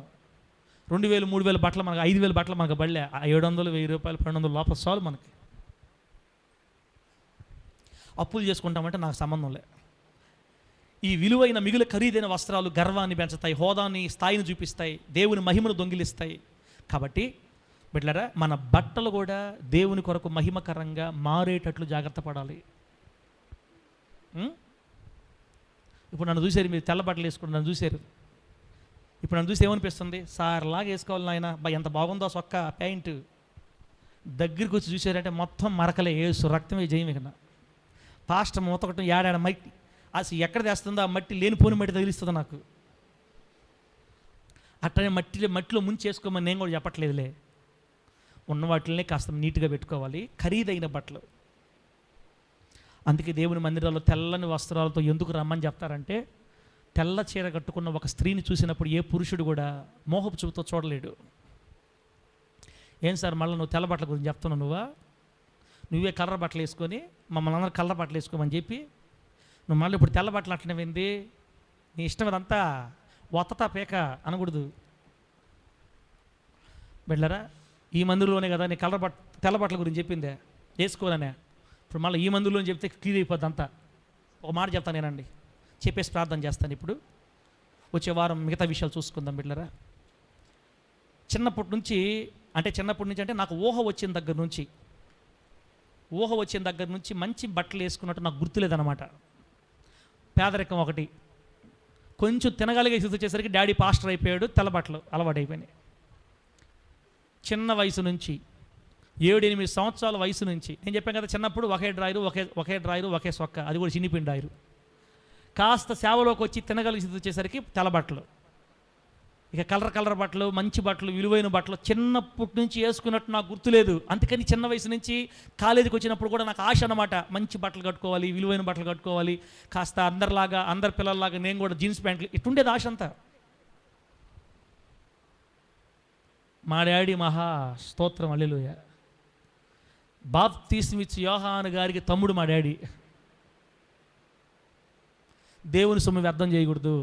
2,000 3,000 బట్టలు మనకు, 5,000 బట్టలు మనకు బడలే. 700 1,000 రూపాయలు 1200 లోపల చాలు మనకి. అప్పులు చేసుకుంటామంటే నాకు సంబంధం లే. ఈ విలువైన మిగులు ఖరీదైన వస్త్రాలు గర్వాన్ని పెంచుతాయి, హోదాని స్థాయిని చూపిస్తాయి, దేవుని మహిమను దొంగిలిస్తాయి. కాబట్టి బిడ్డలారా మన బట్టలు కూడా దేవుని కొరకు మహిమకరంగా మారేటట్లు జాగ్రత్త పడాలి. ఇప్పుడు నన్ను చూసారు, మీరు తెల్ల బట్టలు వేసుకుని నన్ను చూశారు. ఇప్పుడు నన్ను చూసి ఏమనిపిస్తుంది? సార్ లాగా వేసుకోవాలి నాయన, ఎంత బాగుందో సొక్క ప్యాంటు. దగ్గరికి వచ్చి చూసారంటే మొత్తం మరకలే, ఏసు రక్తమే జయం. ఇక పాస్టర్ మూతకటం ఏడాడ మట్టి అసలు ఎక్కడ తెస్తుందో ఆ మట్టి లేనిపోని మట్టి తగిలిస్తుంది నాకు. అట్లనే మట్టిలో ముంచేసుకోమని నేను కూడా చెప్పట్లేదులే. ఉన్న వాటిని కాస్త నీట్గా పెట్టుకోవాలి, ఖరీదైన బట్టలు. అందుకే దేవుని మందిరాల్లో తెల్లని వస్త్రాలతో ఎందుకు రమ్మని చెప్తారంటే, తెల్ల చీర కట్టుకున్న ఒక స్త్రీని చూసినప్పుడు ఏ పురుషుడు కూడా మోహపు చూపుతో చూడలేడు. ఏం సార్ మళ్ళీ నువ్వు తెల్ల బట్టల గురించి చెప్తున్నావు? నువ్వే కలర్ బట్టలు వేసుకొని మమ్మల్ని అందరూ కలర్ బట్టలు వేసుకోమని చెప్పి నువ్వు మళ్ళీ ఇప్పుడు తెల్ల బట్టలు అట్లనే వింది, నీ ఇష్టం అదంతా వత్తతా పేక అనకూడదు. బిడ్డలారా ఈ మందిరంలోనే కదా నీ తెల్ల బట్టల గురించి చెప్పిందే, వేసుకోవాలనే. ఇప్పుడు మళ్ళీ ఈ మందిరంలో చెప్తే క్లియర్ అయిపోద్ది అంతా. ఒక మాట చెప్తాను నేనండి, చెప్పేసి ప్రార్థన చేస్తాను. ఇప్పుడు వచ్చే వారం మిగతా విషయాలు చూసుకుందాం. బిడ్డలారా చిన్నప్పటి నుంచి అంటే నాకు ఊహ వచ్చిన దగ్గర నుంచి మంచి బట్టలు వేసుకున్నట్టు నాకు గుర్తులేదన్నమాట. పేదరికం ఒకటి, కొంచెం తినగలిగే స్థితి వచ్చేసరికి డాడీ పాస్టర్ అయిపోయాడు, తెల్ల బట్టలు అలవాటు అయిపోయినాయి. చిన్న వయసు నుంచి 7-8 సంవత్సరాల వయసు నుంచి నేను చెప్పాను కదా, చిన్నప్పుడు ఒకే డ్రాయరు ఒకే సొక్క, అది కూడా చిన్నిపిన డ్రాయరు. కాస్త సేవలోకి వచ్చి తినగలిగే స్థితి వచ్చేసరికి తెల్ల బట్టలు, ఇక కలర్ బట్టలు, మంచి బట్టలు, విలువైన బట్టలు చిన్నప్పటి నుంచి వేసుకున్నట్టు నాకు గుర్తులేదు. అందుకని చిన్న వయసు నుంచి కాలేజీకి వచ్చినప్పుడు కూడా నాకు ఆశ అన్నమాట, మంచి బట్టలు కట్టుకోవాలి, విలువైన బట్టలు కట్టుకోవాలి, కాస్త అందరి పిల్లల్లాగా నేను కూడా జీన్స్ ప్యాంట్లు, ఇటుండేది ఆశ అంతా. మా డాడీ మహా స్తోత్రం హల్లెలూయా. బాప్తీసం ఇచ్చి యోహాను గారికి తమ్ముడు మా డాడీ. దేవుని సొమ్ము వ్యర్థం చేయకూడదు,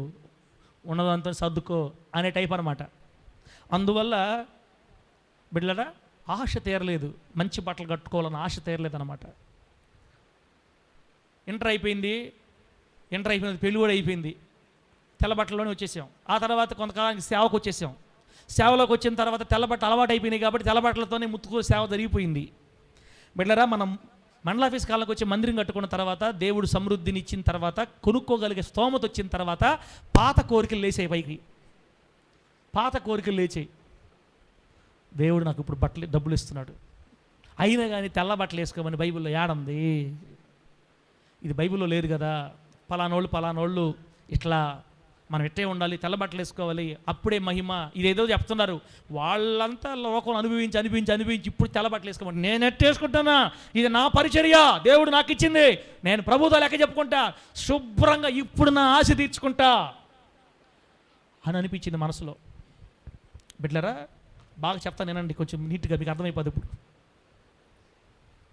ఉన్నదంతా సర్దుకో అనే టైప్ అనమాట. అందువల్ల బిడ్డలారా ఆశ తీరలేదు, మంచి బట్టలు కట్టుకోవాలన్న ఆశ తీరలేదు అనమాట. ఇంటర్ అయిపోయింది, పెళ్ళి కూడా అయిపోయింది, తెల్ల బట్టల్లోనే వచ్చేసాం. ఆ తర్వాత కొంతకాలానికి సేవకు వచ్చేసాం. సేవలోకి వచ్చిన తర్వాత తెల్లబట్టలు అలవాటు అయిపోయినాయి కాబట్టి తెల్లబట్టలతోనే ముత్తుకు సేవ జరిగిపోయింది. బిడ్డలారా మనం మండల ఆఫీస్ కాళ్ళకి వచ్చి మందిరం కట్టుకున్న తర్వాత, దేవుడు సమృద్ధిని ఇచ్చిన తర్వాత, కొనుక్కోగలిగే స్తోమత వచ్చిన తర్వాత పాత కోరికలు లేచాయి పైకి. పాత కోరికలు లేచాయి. దేవుడు నాకు ఇప్పుడు డబ్బులు ఇస్తున్నాడు, అయినా కానీ తెల్ల బట్టలు వేసుకోమని బైబిల్లో ఏడంది? ఇది బైబిల్లో లేదు కదా. పలానోళ్ళు ఇట్లా మనం ఇట్టే ఉండాలి, తెల్ల బట్టలు వేసుకోవాలి, అప్పుడే మహిమ. ఇదేదో చెప్తున్నారు. వాళ్ళంతా లోకం అనుభవించి ఇప్పుడు తెల్ల బట్టలు వేసుకోమని నేను ఎట్టేసుకుంటానా? ఇది నా పరిచర్య, దేవుడు నాకు ఇచ్చింది, నేను ప్రభుతో లెక్క చెప్పుకుంటా, శుభ్రంగా ఇప్పుడు నా ఆశ తీర్చుకుంటా అని అనిపించింది మనసులో. బిడ్డలారా బాగా చెప్తాను నేనండి, కొంచెం నీట్గా మీకు అర్థమైపోదు. ఇప్పుడు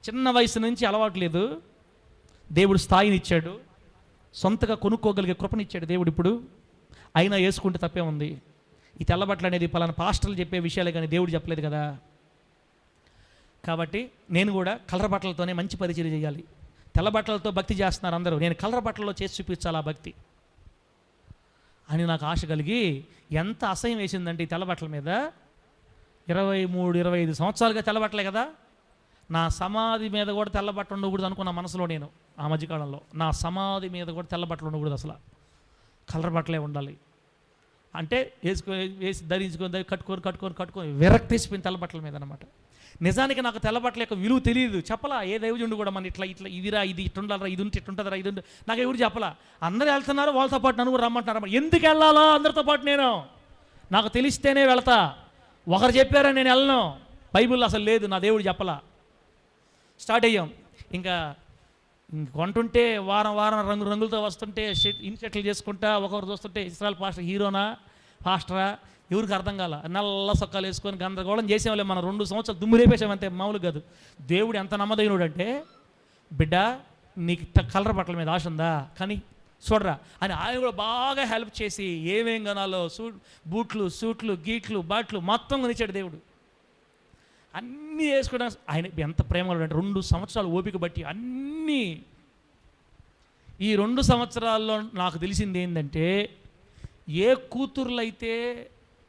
చిన్న వయసు నుంచి అలవాటు లేదు, దేవుడు స్థాయిని ఇచ్చాడు, సొంతగా కొనుక్కోగలిగే కృపనిచ్చాడు దేవుడు. ఇప్పుడు అయినా వేసుకుంటే తప్పే ఉంది. ఈ తెల్లబట్టలు అనేది పలానా పాస్టర్లు చెప్పే విషయాలే కానీ దేవుడు చెప్పలేదు కదా. కాబట్టి నేను కూడా కలర్ బట్టలతోనే మంచి పరిచయం చేయాలి. తెల్ల బట్టలతో భక్తి చేస్తున్నారు అందరూ, నేను కలర్ బట్టల్లో చేసి చూపించాలి ఆ భక్తి అని నాకు ఆశ కలిగి, ఎంత అసహ్యం వేసిందంటే ఈ తెల్లబట్టల మీద. 23-25 సంవత్సరాలుగా తెల్లబట్టలే కదా. నా సమాధి మీద కూడా తెల్లబట్ట ఉండకూడదు అనుకున్న మనసులో నేను ఆ మధ్యకాలంలో. నా సమాధి మీద కూడా తెల్లబట్టలు ఉండకూడదు, అసలు కలర్ బట్టలే ఉండాలి అంటే వేసి ధరించుకొని కట్టుకొని విరక్తేసిపోయిన తెల్లబట్టల మీద అనమాట. నిజానికి నాకు తెల్లబట్టల యొక్క విలువ తెలియదు, చెప్పలా. ఏ దైవజనుడు కూడా మన ఇట్లా ఇదిరా, ఇది ఇట్టుండాలరా, ఇది ఉంటే ఇట్టుంటుందిరా, ఇది ఉంటే నాకు ఎవరు చెప్పలా. అందరూ వెళ్తున్నారు, వాళ్ళతో పాటు నన్ను కూడా రమ్మంటున్నారు. ఎందుకు వెళ్ళాలా అందరితో పాటు? నాకు తెలిస్తేనే వెళతా, ఒకరు చెప్పారని నేను వెళ్ళను. బైబిల్లో అసలు లేదు, నా దేవుడు చెప్పలా. స్టార్ట్ అయ్యాం. ఇంకా కొంటుంటే వారం రంగులతో వస్తుంటే ఇన్షర్ట్లు చేసుకుంటా, ఒకరు చూస్తుంటే ఇస్రాయల్ పాస్టర్ హీరోనా పాస్టరా ఎవరికి అర్థం కాల. నల్ల సొక్కాలు వేసుకొని గందరగోళం చేసేవాళ్ళే. మనం 2 సంవత్సరాలు దుమ్ము రేపేసామంతే, మామూలు కాదు. దేవుడు ఎంత నమ్మదగినోడు అంటే, బిడ్డ నీకు కలర్ బట్టల మీద ఆశ ఉందా కానీ చూడరా అని ఆయన కూడా బాగా హెల్ప్ చేసి ఏమేం కొనాలో బూట్లు, సూట్లు, గీట్లు, బాట్లు మొత్తం కొనిచ్చాడు దేవుడు. అన్నీ వేసుకోవడానికి ఆయన ఎంత ప్రేమ అంటే 2 సంవత్సరాలు ఓపిక బట్టి అన్నీ. ఈ 2 సంవత్సరాల్లో నాకు తెలిసింది ఏంటంటే, ఏ కూతుర్లైతే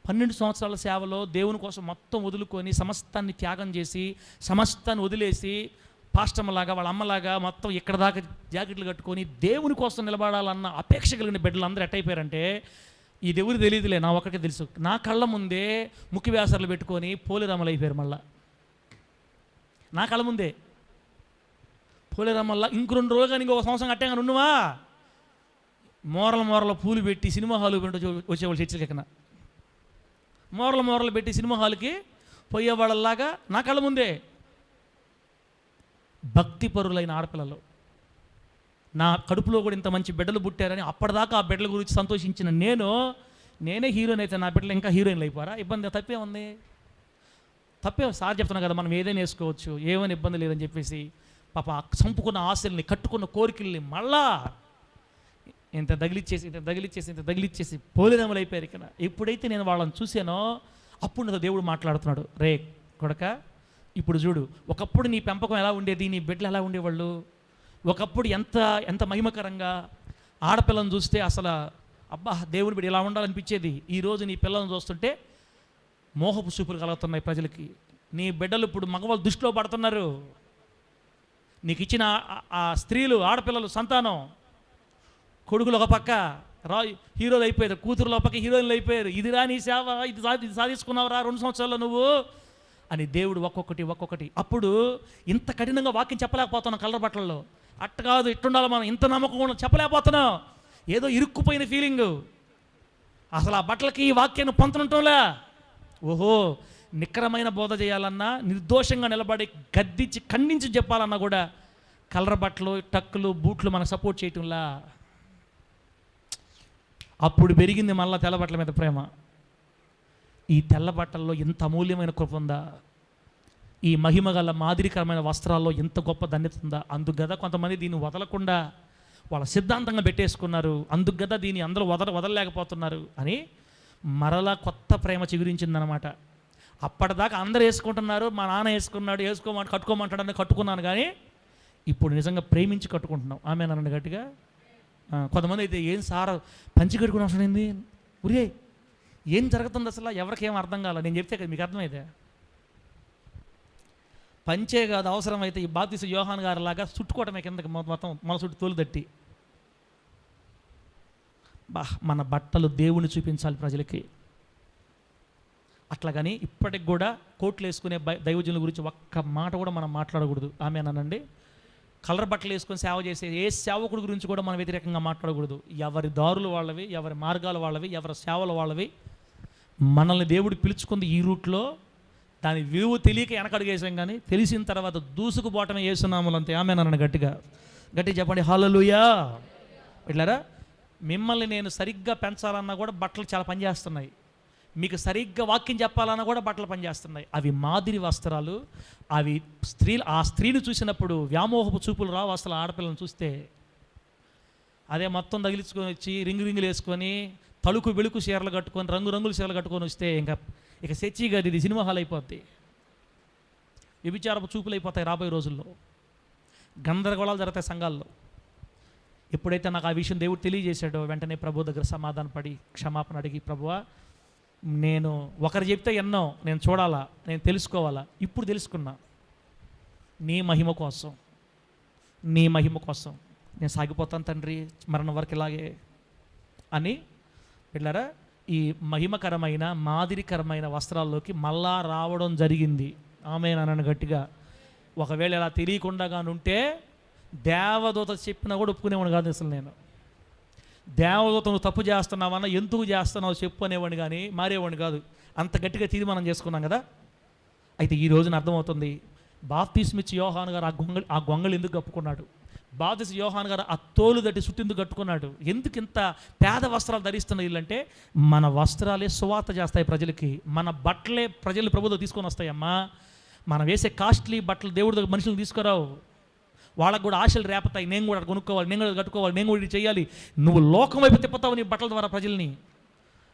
12 సంవత్సరాల సేవలో దేవుని కోసం మొత్తం వదులుకొని సమస్తాన్ని త్యాగం చేసి సమస్తాన్ని వదిలేసి పాస్టమ్మలాగా వాళ్ళ అమ్మలాగా మొత్తం ఇక్కడ దాకా జాకెట్లు కట్టుకొని దేవుని కోసం నిలబడాలన్న అపేక్ష కలిగిన బిడ్డలు అందరూ ఎట్టయిపోయారంటే, ఈ దేవుడు తెలియదులే, నా ఒక్కడికే తెలుసు. నా కళ్ళ ముందే ముఖ్య వ్యాసాలు పెట్టుకొని పోలిరామలు అయిపోయారు. మళ్ళా నా కళ్ళ ముందే పోలిరామల్లా. ఇంక 2 రోజులు కానీ ఇంకొక సంవత్సరం కట్టాగా ఉన్నవా, మోరల పూలు పెట్టి సినిమా హాలు వచ్చేవాళ్ళు చర్చిలకి ఎక్కన మోరలు పెట్టి సినిమా హాల్కి పోయేవాళ్ళలాగా నా కళ్ళ ముందే భక్తి పరులైన ఆడపిల్లలు. నా కడుపులో కూడా ఇంత మంచి బిడ్డలు పుట్టారని అప్పటిదాకా ఆ బిడ్డల గురించి సంతోషించిన నేనే హీరోయిన్ అయితే నా బిడ్డలు ఇంకా హీరోయిన్లు అయిపోరా? ఇబ్బంది తప్పే ఉంది, తప్పే. సార్ చెప్తున్నా కదా, మనం ఏదైనా వేసుకోవచ్చు, ఏమైనా ఇబ్బంది లేదని చెప్పేసి పాప చంపుకున్న ఆశల్ని, కట్టుకున్న కోరికల్ని మళ్ళా ఇంత తగిలిచ్చేసి పోలిరాములు అయిపోయారు ఇక్కడ. ఎప్పుడైతే నేను వాళ్ళని చూశానో అప్పుడు నాతో దేవుడు మాట్లాడుతున్నాడు, రే కొడక ఇప్పుడు చూడు, ఒకప్పుడు నీ పెంపకం ఎలా ఉండేది, నీ బిడ్డలు ఎలా ఉండేవాళ్ళు, ఒకప్పుడు ఎంత మహిమకరంగా ఆడపిల్లని చూస్తే అసలు అబ్బా దేవుని బిడ్డ ఇలా ఉండాలనిపించేది. ఈరోజు నీ పిల్లలను చూస్తుంటే మోహపు చూపులు కలుగుతున్నాయి ప్రజలకి. నీ బిడ్డలు ఇప్పుడు మగవాళ్ళు దృష్టిలో పడుతున్నారు. నీకు ఇచ్చిన ఆ స్త్రీలు, ఆడపిల్లలు, సంతానం, కొడుకులు ఒక పక్క హీరోలు అయిపోయారు, కూతురులు ఒక పక్క హీరోయిన్లు అయిపోయారు. ఇదిరా నీ సేవ, ఇది సాధించుకున్నావురా 2 సంవత్సరాల్లో నువ్వు అని దేవుడు ఒక్కొక్కటి. అప్పుడు ఇంత కఠినంగా వాక్యం చెప్పలేకపోతున్నాం కలర్ బట్టల్లో. అట్ట కాదు, ఇట్టుండాలి మనం, ఇంత నమ్మకం చెప్పలేకపోతున్నాం. ఏదో ఇరుక్కుపోయిన ఫీలింగు. అసలు ఆ బట్టలకి ఈ వాక్యాన్ని పొంతనుంటంలే. ఓహో, నిక్కరమైన బోధ చేయాలన్నా, నిర్దోషంగా నిలబడి గద్దించి ఖండించి చెప్పాలన్నా కూడా కలర్ బట్టలు, టక్కులు, బూట్లు మనకు సపోర్ట్ చేయటంలా. అప్పుడు పెరిగింది మళ్ళా తెల్లబట్టల మీద ప్రేమ. ఈ తెల్ల బట్టల్లో ఇంత అమూల్యమైన కృప ఉందా? ఈ మహిమ గల మాదిరికరమైన వస్త్రాల్లో ఎంత గొప్ప ధన్యత ఉందా? అందుకు కదా కొంతమంది దీన్ని వదలకుండా వాళ్ళ సిద్ధాంతంగా పెట్టేసుకున్నారు. అందుకు కదా దీన్ని అందరూ వదలలేకపోతున్నారు అని మరలా కొత్త ప్రేమ చిగురించిందనమాట. అప్పటిదాకా అందరూ వేసుకుంటున్నారు, మా నాన్న వేసుకున్నాడు, కట్టుకోమంటాడని కట్టుకున్నాను, కానీ ఇప్పుడు నిజంగా ప్రేమించి కట్టుకుంటున్నాం. ఆమె నన్ను గట్టిగా. కొంతమంది అయితే ఏం సార్ పంచి కట్టుకుని అవసరం ఏంది, ఉరే ఏం జరుగుతుంది అసలు, ఎవరికేం అర్థం కాల. నేను చెప్తే కదా మీకు అర్థమైతే. పంచే కాదు, అవసరమైతే ఈ బాప్తీసు యోహాన్ గారి లాగా చుట్టుకోవటమే కిందకి మొత్తం మన చుట్టూ తోలు తట్టి. మన బట్టలు దేవుని చూపించాలి ప్రజలకి. అట్లాగని ఇప్పటికి కూడా కోట్లు వేసుకునే దైవజనుల గురించి ఒక్క మాట కూడా మనం మాట్లాడకూడదు. ఆమెనండి. కలర్ బట్టలు వేసుకొని సేవ చేసే ఏ సేవకుడి గురించి కూడా మనం వ్యతిరేకంగా మాట్లాడకూడదు. ఎవరి దారులు వాళ్ళవి, ఎవరి మార్గాలు వాళ్ళవి, ఎవరి సేవలు వాళ్ళవి. మనల్ని దేవుడు పిలుచుకుంది ఈ రూట్లో. దాని విలువ తెలియక వెనకడుగేసాం, కానీ తెలిసిన తర్వాత దూసుకుపోవటమే యేసునామములు అంతే. ఆమేనన్న గట్టిగా చెప్పండి హల్లెలూయా. ఇట్లారా మిమ్మల్ని నేను సరిగ్గా పెంచాలన్నా కూడా బట్టలు చాలా పనిచేస్తున్నాయి. మీకు సరిగ్గా వాక్యం చెప్పాలన్నా కూడా బట్టలు పనిచేస్తున్నాయి. అవి మాదిరి వస్త్రాలు. అవి ఆ స్త్రీని చూసినప్పుడు వ్యామోహపు చూపులు రావు అసలు. ఆడపిల్లని చూస్తే అదే మొత్తం తగిలించుకొని వచ్చి రింగులు వేసుకొని తలుకు వెలుకు చీరలు కట్టుకొని రంగురంగుల చీరలు కట్టుకొని వస్తే ఇక సెచ్చి కాదు, ఇది సినిమా హాల్ అయిపోద్ది. వ్యభిచారపు చూపులు అయిపోతాయి రాబోయే రోజుల్లో. గందరగోళాలు జరుగుతాయి సంఘాల్లో. ఎప్పుడైతే నాకు ఆ విషయం దేవుడు తెలియజేశాడో వెంటనే ప్రభు దగ్గర సమాధానపడి క్షమాపణ అడిగి, ప్రభువా నేను ఒకరు చెప్తే ఎన్నో నేను చూడాలా, నేను తెలుసుకోవాలా. ఇప్పుడు తెలుసుకున్నా. నీ మహిమ కోసం నేను సాగిపోతాను తండ్రి మరణం వరకు ఇలాగే అని. పిల్లరా ఈ మహిమకరమైన మాదిరికరమైన వస్త్రాల్లోకి మళ్ళా రావడం జరిగింది. ఆమేనన్న గట్టిగా. ఒకవేళ ఇలా తెలియకుండాగానుంటే దేవదూత చెప్పినా కూడా ఒప్పుకునేవాడు కాదు అసలు. నేను దేవదూత నువ్వు తప్పు చేస్తున్నావన్నా ఎందుకు చేస్తున్నావు చెప్పు అనేవాడిని, కానీ మారేవాడిని కాదు. అంత గట్టిగా తీర్మానం చేసుకున్నాం కదా. అయితే ఈ రోజున అర్థమవుతుంది బాప్తిస్మిచ్చి యోహాన్ గారు ఆ గొంగళి ఎందుకు కప్పుకున్నాడు. బాప్తిస్మ యోహాన్ గారు ఆ తోలు దట్టి చుట్టెందుకు కట్టుకున్నాడు. ఎందుకు ఇంత పేద వస్త్రాలు ధరిస్తున్న వీళ్ళంటే మన వస్త్రాలే సువార్త చేస్తాయి ప్రజలకి. మన బట్టలే ప్రజలు ప్రభుత్వం తీసుకొని వస్తాయమ్మా. మనం వేసే కాస్ట్లీ బట్టలు దేవుడి దగ్గర మనుషులు తీసుకురావు. వాళ్ళకు కూడా ఆశలు రేపతాయి. నేను కూడా కొనుక్కోవాలి, నేను కూడా కట్టుకోవాలి, నేను కూడా ఇది చేయాలి. నువ్వు లోకం వైపు తిప్పుతావు నీ బట్టల ద్వారా ప్రజల్ని.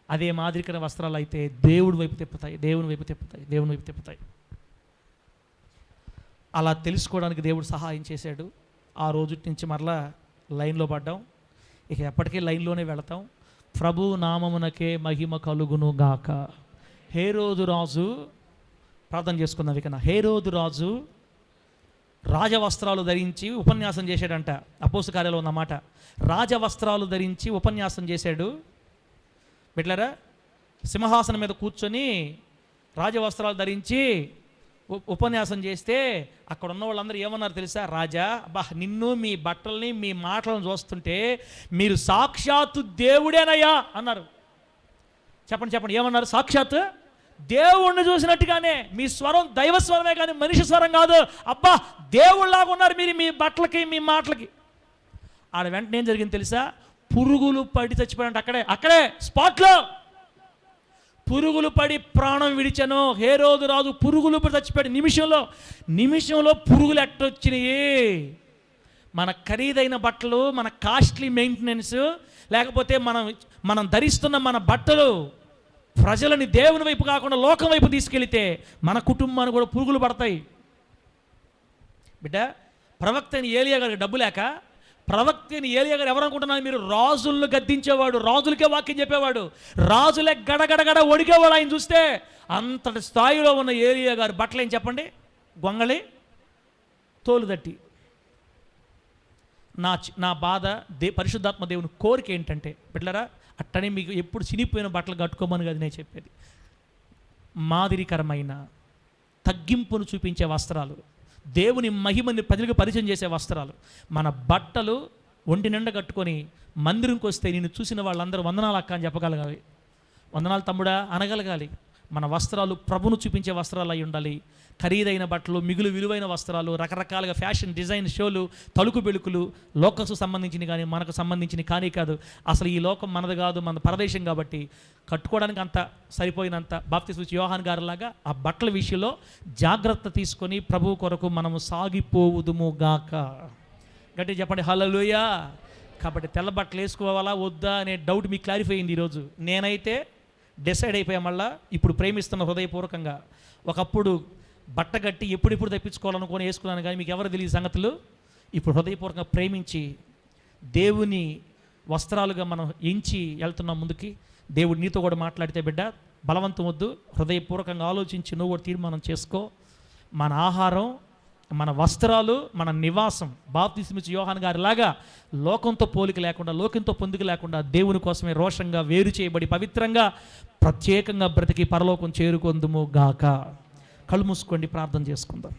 అదే మాదిరికర వస్త్రాలు అయితే దేవుడి వైపు తిప్పుతాయి. అలా తెలుసుకోవడానికి దేవుడు సహాయం చేశాడు. ఆ రోజు నుంచి మరలా లైన్లో పడ్డాం. ఇక ఎప్పటికీ లైన్లోనే వెళతాం. ప్రభు నామమునకే మహిమ కలుగును గాక. హేరోదు రాజు ప్రార్థన చేసుకుందాం. ఇక హేరోదు రాజు రాజవస్త్రాలు ధరించి ఉపన్యాసం చేశాడంట. అపోస్తల కార్యాలలో ఉన్నమాట. రాజవస్త్రాలు ధరించి ఉపన్యాసం చేశాడు. బిడ్డలారా సింహాసనం మీద కూర్చొని రాజవస్త్రాలు ధరించి ఉపన్యాసం చేస్తే అక్కడ ఉన్న వాళ్ళందరూ ఏమన్నారు తెలుసా? రాజా, నిన్ను మీ బట్టల్ని మీ మాటలను చూస్తుంటే మీరు సాక్షాత్తు దేవుడేనయ్యా అన్నారు. చెప్పండి ఏమన్నారు? సాక్షాత్తు దేవుణ్ణి చూసినట్టుగానే. మీ స్వరం దైవ స్వరమే కానీ మనిషి స్వరం కాదు. దేవుళ్ళలాగా ఉన్నారు మీరు మీ బట్టలకి మీ మాటలకి. ఆడ వెంటనే ఏం జరిగింది తెలుసా? పురుగులు పడి చచ్చిపోయాడంట. అక్కడే స్పాట్లో పురుగులు పడి ప్రాణం విడిచాను. హేరోదు రాజు పురుగులు పడి చచ్చిపోయాడు. నిమిషంలో పురుగులు ఎట్టొచ్చినాయి. మన ఖరీదైన బట్టలు, మన కాస్ట్లీ మెయింటెనెన్స్, లేకపోతే మనం ధరిస్తున్న మన బట్టలు ప్రజలని దేవుని వైపు కాకుండా లోకం వైపు తీసుకెళ్తే మన కుటుంబాన్ని కూడా పురుగులు పడతాయి. బిడ్డ ప్రవక్త అయిన ఏలియా గారికి డబ్బు లేక, ప్రవక్త అయిన ఏలియా గారు ఎవరనుకుంటున్నారు మీరు? రాజులను గద్దించేవాడు, రాజులకే వాక్యం చెప్పేవాడు, రాజులే గడగడగడ ఒడిగేవాడు. ఆయన చూస్తే అంతటి స్థాయిలో ఉన్న ఏలియా గారు బట్టలు ఏం చెప్పండి? గొంగళి తోలు దట్టి. నా బాధ పరిశుద్ధాత్మ దేవుని కోరిక ఏంటంటే బిడ్డలారా, అట్టనే మీకు ఎప్పుడు చినిపోయిన బట్టలు కట్టుకోమని కాదు నేను చెప్పేది. మాదిరికరమైన తగ్గింపును చూపించే వస్త్రాలు, దేవుని మహిమని ప్రజలకు పరిచయం చేసే వస్త్రాలు. మన బట్టలు ఒంటి నిండా కట్టుకొని మందిరంకి వస్తే నిన్ను చూసిన వాళ్ళందరూ వందనాలు అక్క అని చెప్పగలగాలి, వందనాలు తమ్ముడా అనగలగాలి. మన వస్త్రాలు ప్రభును చూపించే వస్త్రాలు అయి ఉండాలి. ఖరీదైన బట్టలు, మిగులు విలువైన వస్త్రాలు, రకరకాలుగా ఫ్యాషన్ డిజైన్ షోలు, తలుకు బెలుకులు లోకసు సంబంధించినవి కానీ మనకు సంబంధించినవి కానీ కాదు. అసలు ఈ లోకం మనది కాదు, మన పరదేశం కాబట్టి కట్టుకోవడానికి అంత సరిపోయినంత బాప్తిస్మ యోహాన్ గారిలాగా ఆ బట్టల విషయంలో జాగ్రత్త తీసుకొని ప్రభు కొరకు మనము సాగిపోవుదుము గాక. గట్టి చెప్పండి హల్లెలూయా. కాబట్టి తెల్ల బట్టలు వేసుకోవాలా వద్దా అనే డౌట్ మీకు క్లారిఫై అయింది ఈరోజు. నేనైతే డిసైడ్ అయిపోయా, మళ్ళా ఇప్పుడు ప్రేమిస్తున్న హృదయపూర్వకంగా. ఒకప్పుడు బట్ట కట్టి ఎప్పుడెప్పుడు తప్పించుకోవాలనుకొని వేసుకున్నాను, కానీ మీకు ఎవరు తెలియదు సంగతులు. ఇప్పుడు హృదయపూర్వకంగా ప్రేమించి దేవుని వస్త్రాలుగా మనం ఎంచి వెళ్తున్నాం ముందుకి. దేవుడు నీతో కూడా మాట్లాడితే బిడ్డ బలవంతం వద్దు, హృదయపూర్వకంగా ఆలోచించి నువ్వు కూడా తీర్మానం చేసుకో. మన ఆహారం, మన వస్త్రాలు, మన నివాసం బాప్తిస్మ యోహాన్ గారి లాగా లోకంతో పోలిక లేకుండా, లోకంతో పొందుకు లేకుండా దేవుని కోసమే రోషంగా వేరు చేయబడి పవిత్రంగా ప్రత్యేకంగా బ్రతికి పరలోకం చేరుకొందుము గాక. కళ్ళు మూసుకోండి, ప్రార్థన చేసుకుందాం.